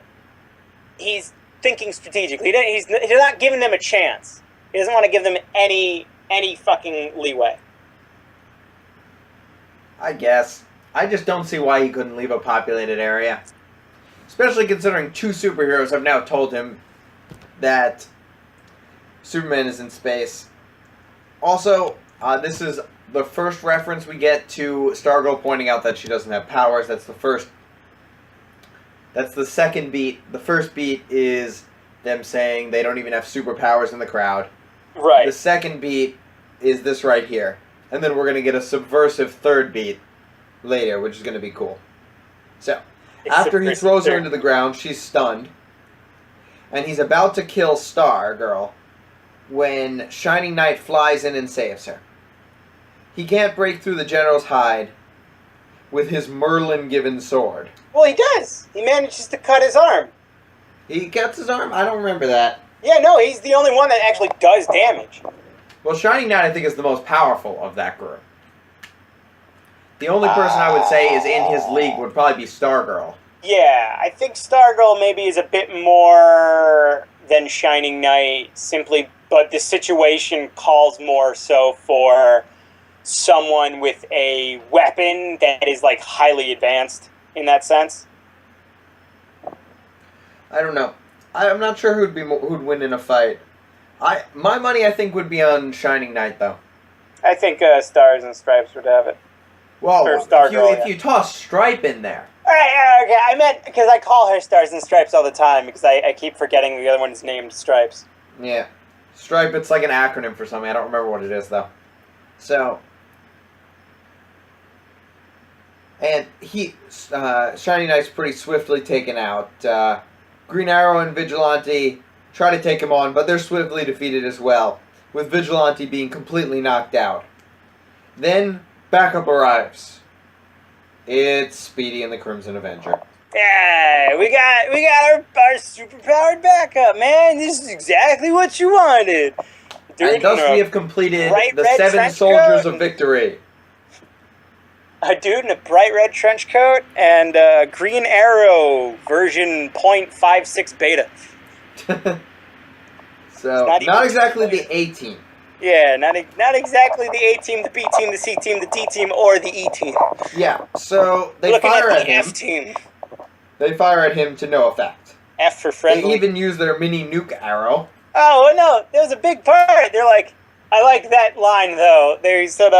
He's thinking strategically. He's not giving them a chance. He doesn't want to give them any fucking leeway. I guess. I just don't see why he couldn't leave a populated area. Especially considering 2 superheroes have now told him that Superman is in space. Also, this is the first reference we get to Stargirl pointing out that she doesn't have powers. That's the second beat. The first beat is them saying they don't even have superpowers in the crowd. Right. The second beat is this right here. And then we're going to get a subversive third beat later, which is going to be cool. So, after he throws her into the ground, she's stunned. And he's about to kill Stargirl when Shining Knight flies in and saves her. He can't break through the General's hide with his Merlin-given sword. Well, he does. He manages to cut his arm. He cuts his arm? I don't remember that. Yeah, no, he's the only one that actually does damage. Well, Shining Knight, I think, is the most powerful of that group. The only person I would say is in his league would probably be Stargirl. Yeah, I think Stargirl maybe is a bit more than Shining Knight, but the situation calls more so for someone with a weapon that is, like, highly advanced in that sense. I don't know. I'm not sure who'd win in a fight. My money, I think, would be on Shining Knight, though. I think Stars and Stripes would have it. Well, if you toss Stripe in there. Alright, okay, I meant, because I call her Stars and Stripes all the time, because I keep forgetting the other one is named Stripes. Yeah. Stripe, it's like an acronym for something. I don't remember what it is, though. So. And Shining Knight's pretty swiftly taken out. Green Arrow and Vigilante try to take him on, but they're swiftly defeated as well, with Vigilante being completely knocked out. Then, backup arrives. It's Speedy and the Crimson Avenger. Yeah, we got our superpowered backup, man. This is exactly what you wanted. And thus we have completed the 7 soldiers of victory. A dude in a bright red trench coat and a Green Arrow version .56 beta. So, not exactly the A-team. Yeah, not exactly the A-team, the B-team, the C-team, the D-team, or the E-team. Yeah, so they fire at him. F-team. They fire at him to no effect. F for friendly. They even use their mini nuke arrow. Oh, no, there was a big part. They're like, I like that line, though. They said,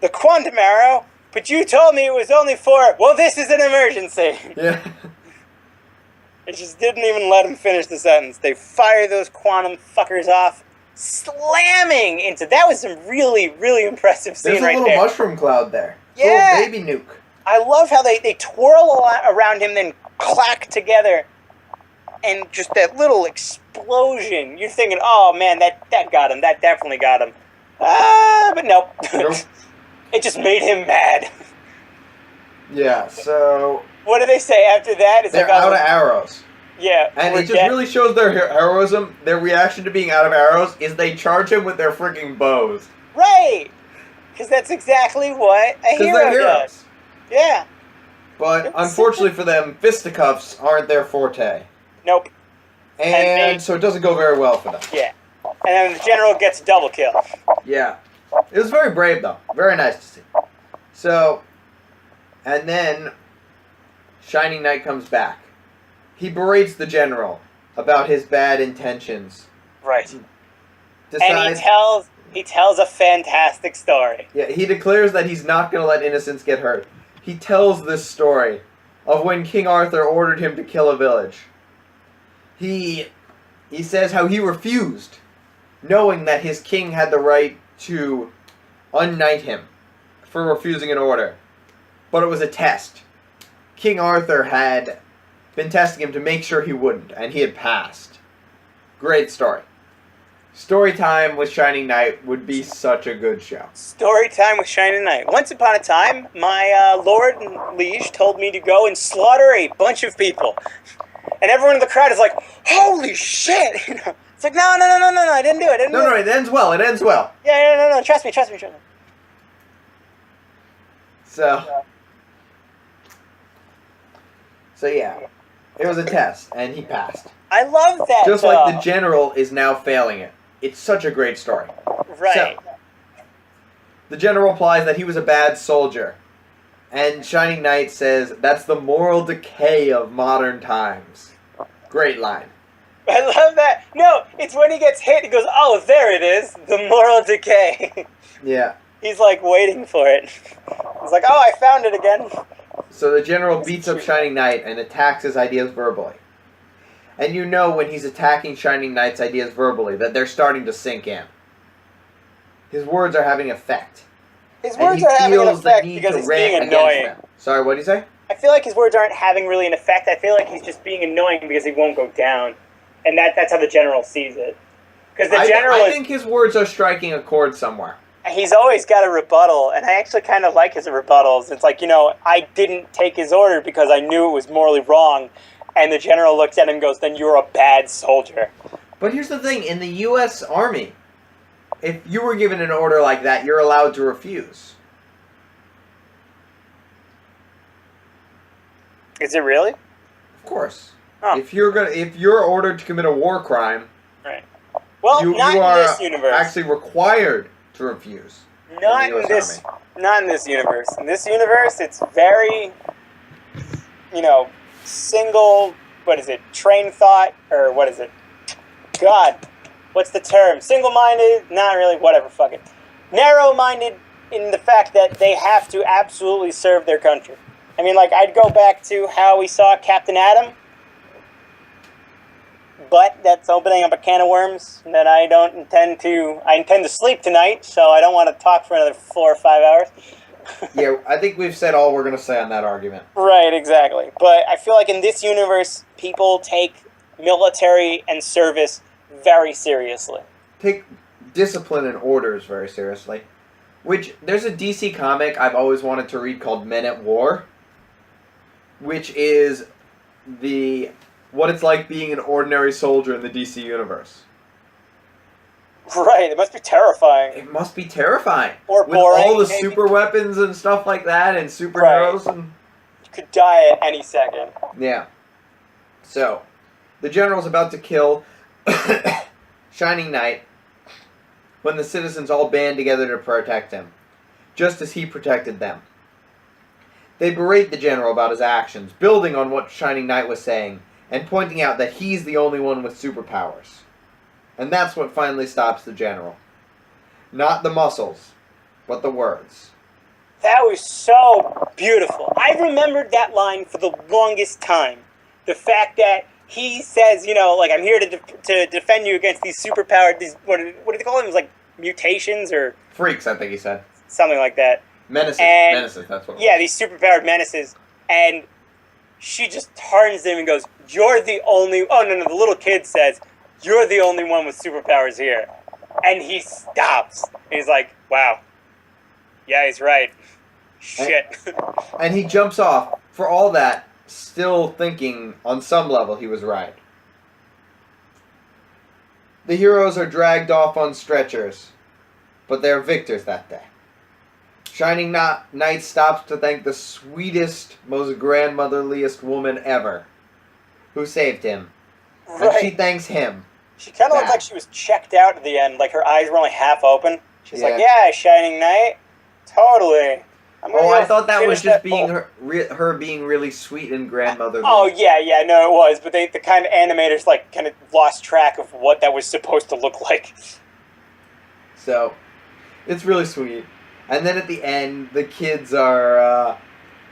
the quantum arrow, but you told me it was only for, well, this is an emergency. Yeah. It just didn't even let him finish the sentence. They fire those quantum fuckers off, slamming into... That was some really, really impressive scene right there. There's a little mushroom cloud there. Yeah. Little baby nuke. I love how they twirl around him, then clack together, and just that little explosion. You're thinking, oh man, that got him. That definitely got him. But nope. It just made him mad. Yeah, so... What do they say after that? They're out of arrows. Yeah. And it just really shows their heroism. Their reaction to being out of arrows is they charge him with their freaking bows. Right. Because that's exactly what a hero does. Yeah. But unfortunately for them, fisticuffs aren't their forte. Nope. And so it doesn't go very well for them. Yeah. And then the general gets a double kill. Yeah. It was very brave, though. Very nice to see. So, and then Shining Knight comes back. He berates the general about his bad intentions. Right. And he tells a fantastic story. Yeah, he declares that he's not going to let innocents get hurt. He tells this story of when King Arthur ordered him to kill a village. He says how he refused, knowing that his king had the right to unknight him for refusing an order. But it was a test. King Arthur had been testing him to make sure he wouldn't, and he had passed. Great story. Storytime with Shining Knight would be such a good show. Storytime with Shining Knight. Once upon a time, my lord and liege told me to go and slaughter a bunch of people. And everyone in the crowd is like, holy shit! You know? It's like, no, I didn't do it. No, it ends well. Yeah, no, trust me. So yeah, it was a test, and he passed. I love that. Just like the general is now failing it. It's such a great story. Right. So, the general replies that he was a bad soldier. And Shining Knight says, that's the moral decay of modern times. Great line. I love that. No, it's when he gets hit, he goes, oh, there it is. The moral decay. Yeah. He's like waiting for it. He's like, oh, I found it again. So the general beats up Shining Knight and attacks his ideas verbally. And you know when he's attacking Shining Knight's ideas verbally that they're starting to sink in. His words are having effect. His words are having an effect because he's being annoying. Sorry, what did you say? I feel like his words aren't having really an effect. I feel like he's just being annoying because he won't go down. And that's how the general sees it. Because the general I think his words are striking a chord somewhere. He's always got a rebuttal, and I actually kind of like his rebuttals. It's like, I didn't take his order because I knew it was morally wrong. And the general looks at him and goes, then you're a bad soldier. But here's the thing. In the U.S. Army, if you were given an order like that, you're allowed to refuse. Is it really? Of course. Oh. If you're ordered to commit a war crime, right. Well, you not are in this universe. Actually required to refuse. Not in this universe. In this universe, it's very, single, train thought, or what is it? God, what's the term? Single-minded? Not really, whatever, fuck it. Narrow-minded in the fact that they have to absolutely serve their country. I mean, I'd go back to how we saw Captain Atom, but that's opening up a can of worms that I intend to sleep tonight, so I don't want to talk for another 4 or 5 hours. Yeah, I think we've said all we're going to say on that argument. Right, exactly. But I feel like in this universe, people take military and service very seriously. Take discipline and orders very seriously. Which, there's a DC comic I've always wanted to read called Men at War, which is what it's like being an ordinary soldier in the DC universe. Right, it must be terrifying. It must be terrifying. Or with boring, all the maybe. Super weapons and stuff like that, and superheroes. Right. You could die at any second. Yeah. So, the general's about to kill Shining Knight when the citizens all band together to protect him, just as he protected them. They berate the general about his actions, building on what Shining Knight was saying, and pointing out that he's the only one with superpowers. And that's what finally stops the general. Not the muscles, but the words. That was so beautiful. I remembered that line for the longest time. The fact that he says, I'm here to defend you against these superpowered, what do they call them? It was mutations or... Freaks, I think he said. Something like that. Menaces, that's what it was. Yeah, these superpowered menaces. And she just turns to him and goes, you're the only... Oh, no, the little kid says, you're the only one with superpowers here. And he stops. And he's like, wow. Yeah, he's right. Shit. And he jumps off. For all that, still thinking on some level he was right. The heroes are dragged off on stretchers, but they're victors that day. Shining Knight stops to thank the sweetest, most grandmotherliest woman ever, who saved him. Right. And she thanks him. She kind of looked like she was checked out at the end, like her eyes were only half open. She's like, yeah, Shining Knight. Totally. I thought that was just being her being really sweet and grandmotherly. Oh, yeah, no, it was. But the kind of animators, like, kind of lost track of what that was supposed to look like. So, it's really sweet. And then at the end, the kids are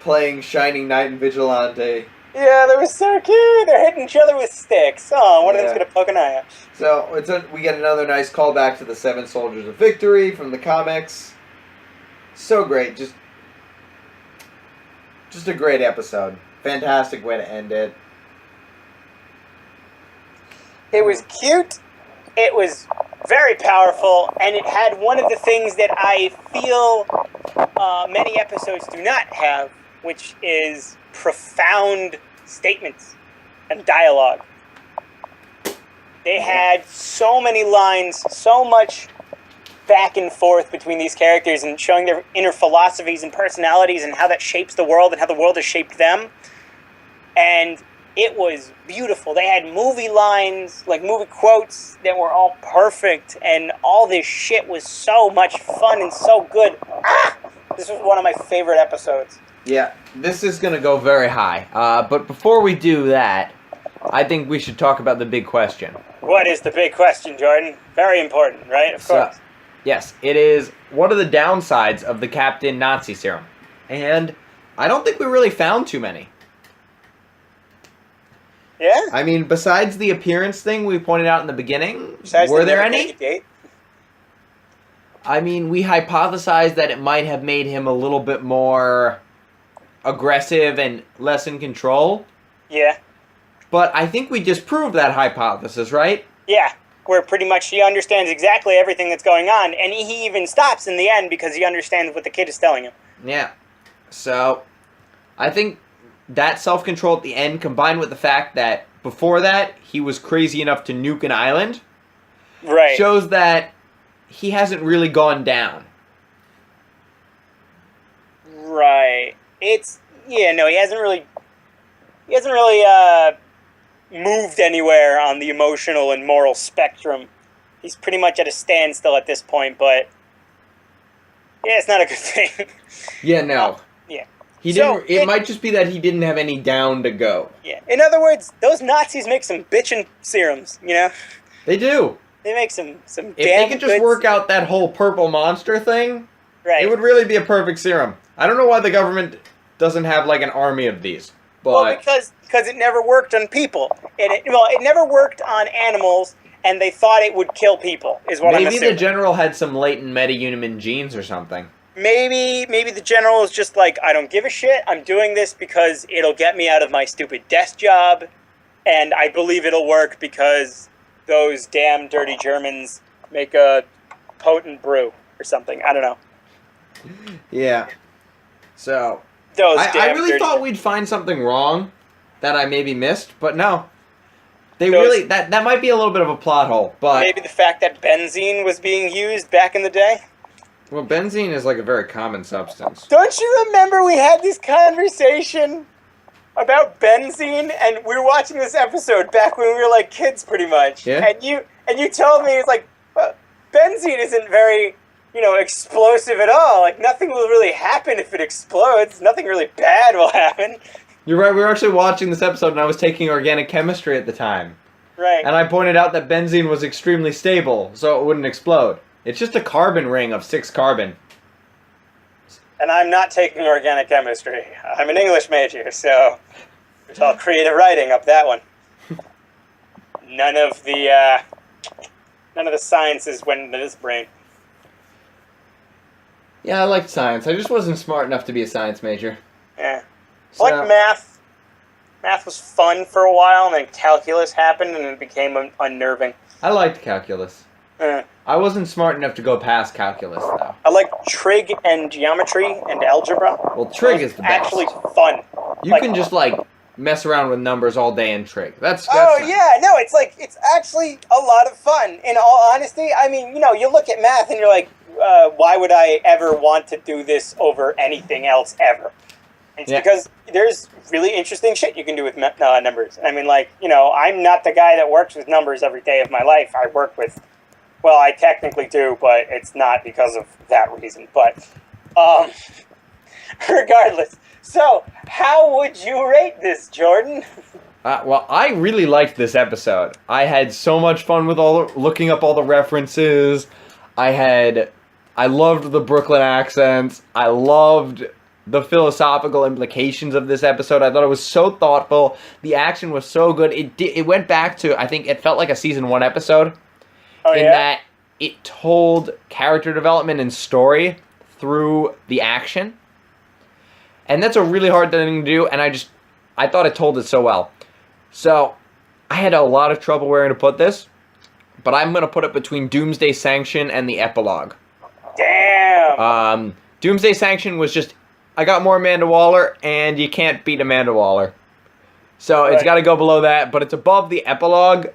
playing Shining Knight and Vigilante. Yeah, they were so cute. They're hitting each other with sticks. Oh, one of them's going to poke an eye out. So, we get another nice callback to the Seven Soldiers of Victory from the comics. So great. Just a great episode. Fantastic way to end it. It was cute. It was very powerful. And it had one of the things that I feel many episodes do not have, which is profound statements and dialogue. They had so many lines, so much back and forth between these characters and showing their inner philosophies and personalities and how that shapes the world and how the world has shaped them. And it was beautiful. They had movie lines, like movie quotes that were all perfect, and all this shit was so much fun and so good. This was one of my favorite episodes. Yeah, this is going to go very high. But before we do that, I think we should talk about the big question. What is the big question, Jordan? Very important, right? Of course. Yes, it is, what are the downsides of the Captain Nazi serum? And I don't think we really found too many. Yeah? I mean, besides the appearance thing we pointed out in the beginning, were there any? I mean, we hypothesized that it might have made him a little bit more aggressive and less in control. Yeah. But I think we disproved that hypothesis, right? Yeah. Where pretty much he understands exactly everything that's going on, and he even stops in the end because he understands what the kid is telling him. Yeah. So, I think that self-control at the end, combined with the fact that before that, he was crazy enough to nuke an island, right, shows that he hasn't really gone down. Right. He hasn't really moved anywhere on the emotional and moral spectrum. He's pretty much at a standstill at this point, but yeah, it's not a good thing. Yeah, no. Yeah. It might just be that he didn't have any down to go. Yeah. In other words, those Nazis make some bitchin' serums, you know? They do. They make some damn If they could just work out that whole purple monster thing, right, it would really be a perfect serum. I don't know why the government doesn't have like an army of these. But well, because it never worked on people. It never worked on animals, and they thought it would kill people, is what I'm assuming. Maybe the general had some latent metahuman genes or something. Maybe the general is just like, I don't give a shit, I'm doing this because it'll get me out of my stupid desk job, and I believe it'll work because those damn dirty Germans make a potent brew or something. I don't know. Yeah. So I really thought we'd find something wrong that I maybe missed, but no. That might be a little bit of a plot hole, but maybe the fact that benzene was being used back in the day? Well, benzene is like a very common substance. Don't you remember we had this conversation about benzene, and we were watching this episode back when we were like kids pretty much. Yeah. And you told me, it's like, well, benzene isn't very, explosive at all. Like, nothing will really happen if it explodes. Nothing really bad will happen. You're right, we were actually watching this episode and I was taking organic chemistry at the time. Right. And I pointed out that benzene was extremely stable, so it wouldn't explode. It's just a carbon ring of 6 carbon. And I'm not taking organic chemistry. I'm an English major, so it's all creative writing up that one. None of the sciences went into this brain. Yeah, I liked science. I just wasn't smart enough to be a science major. Yeah. I liked math. Math was fun for a while, and then calculus happened, and it became unnerving. I liked calculus. I wasn't smart enough to go past calculus, though. I like trig and geometry and algebra. Well, trig is the best. Actually fun. You can just, mess around with numbers all day in trig. That's yeah, no, it's actually a lot of fun. In all honesty, I mean, you look at math and you're like, why would I ever want to do this over anything else ever? It's because there's really interesting shit you can do with numbers. I mean, I'm not the guy that works with numbers every day of my life. I work with Well, I technically do, but it's not because of that reason. But, regardless. So, how would you rate this, Jordan? Well, I really liked this episode. I had so much fun with looking up all the references. I loved the Brooklyn accents. I loved the philosophical implications of this episode. I thought it was so thoughtful. The action was so good. It went back to, I think it felt like a season 1 episode. In that it told character development and story through the action. And that's a really hard thing to do, and I thought it told it so well. So, I had a lot of trouble where to put this, but I'm going to put it between Doomsday Sanction and the epilogue. Damn! Doomsday Sanction was just, I got more Amanda Waller, and you can't beat Amanda Waller. So, It's got to go below that, but it's above the epilogue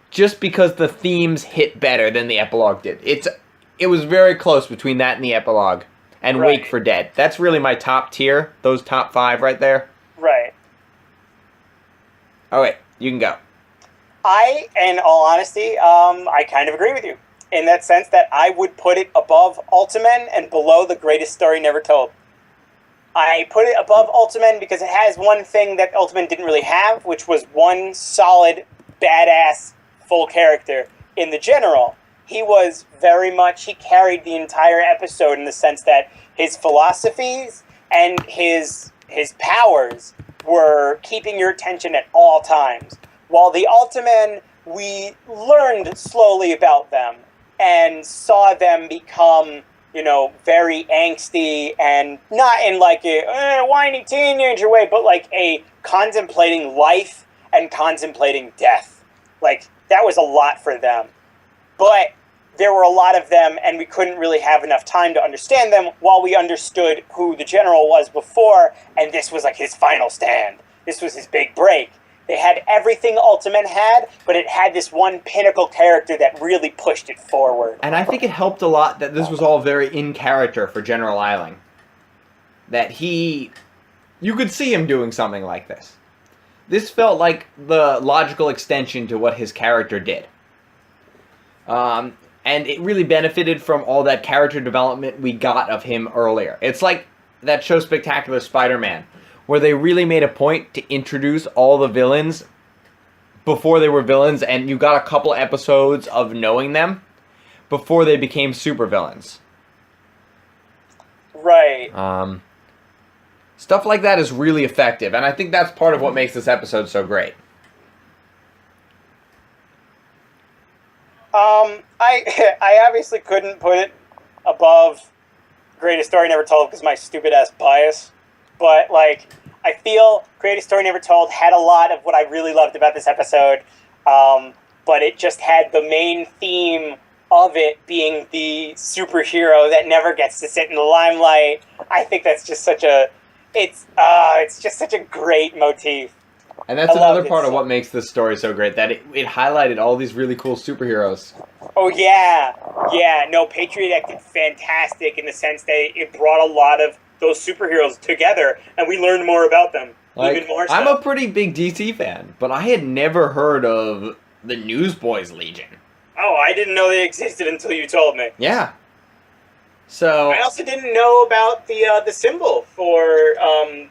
just because the themes hit better than the epilogue did. It was very close between that and the epilogue. And Wake for Dead. That's really my top tier. Those top 5 right there. Right. Oh, wait. You can go. In all honesty, I kind of agree with you. In that sense that I would put it above Ultimen and below The Greatest Story Never Told. I put it above Ultimen because it has one thing that Ultimen didn't really have, which was one solid, badass, full character in the general. He was he carried the entire episode in the sense that his philosophies and his powers were keeping your attention at all times. While the Ultimen, we learned slowly about them and saw them become, very angsty and not in like a whiny teenager way, but like a contemplating life and contemplating death. Like, that was a lot for them. But there were a lot of them, and we couldn't really have enough time to understand them while we understood who the general was before, and this was like his final stand. This was his big break. They had everything Ultimen had, but it had this one pinnacle character that really pushed it forward. And I think it helped a lot that this was all very in character for General Eiling. That you could see him doing something like this. This felt like the logical extension to what his character did. And it really benefited from all that character development we got of him earlier. It's like that show Spectacular Spider-Man, where they really made a point to introduce all the villains before they were villains, and you got a couple episodes of knowing them before they became supervillains. Right. Stuff like that is really effective, and I think that's part of what makes this episode so great. I obviously couldn't put it above Greatest Story Never Told because my stupid-ass bias. But, I feel Greatest Story Never Told had a lot of what I really loved about this episode. But it just had the main theme of it being the superhero that never gets to sit in the limelight. I think that's just such a... It's just such a great motif. And that's another part of what makes this story so great, that it highlighted all these really cool superheroes. Oh, yeah. Yeah, no, Patriot Act did fantastic in the sense that it brought a lot of those superheroes together, and we learned more about them. Even more so. I'm a pretty big DC fan, but I had never heard of the Newsboys Legion. Oh, I didn't know they existed until you told me. Yeah. So I also didn't know about the symbol for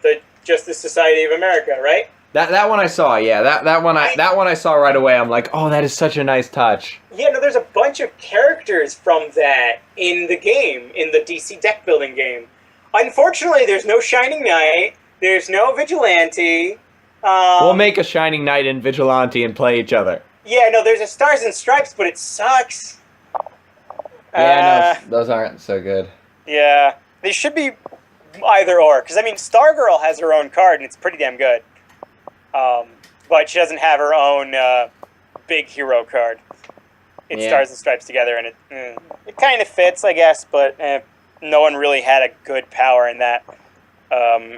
the Justice Society of America, right? That one I saw, yeah. That one I saw right away. I'm like, oh, that is such a nice touch. Yeah, no, there's a bunch of characters from that in the game, in the DC deck building game. Unfortunately, there's no Shining Knight. There's no Vigilante. We'll make a Shining Knight and Vigilante and play each other. Yeah, no, there's a Stars and Stripes, but it sucks. Yeah, no, those aren't so good. Yeah, they should be either or. Because, Stargirl has her own card, and it's pretty damn good. But she doesn't have her own big hero card. It's Stars and Stripes together, and it kind of fits, I guess, but no one really had a good power in that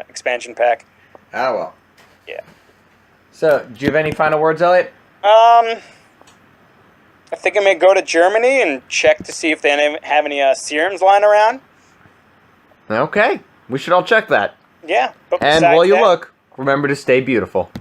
expansion pack. Oh, well. Yeah. So, do you have any final words, Elliot? I think I'm going to go to Germany and check to see if they have any serums lying around. Okay. We should all check that. Yeah. But and while you look, remember to stay beautiful.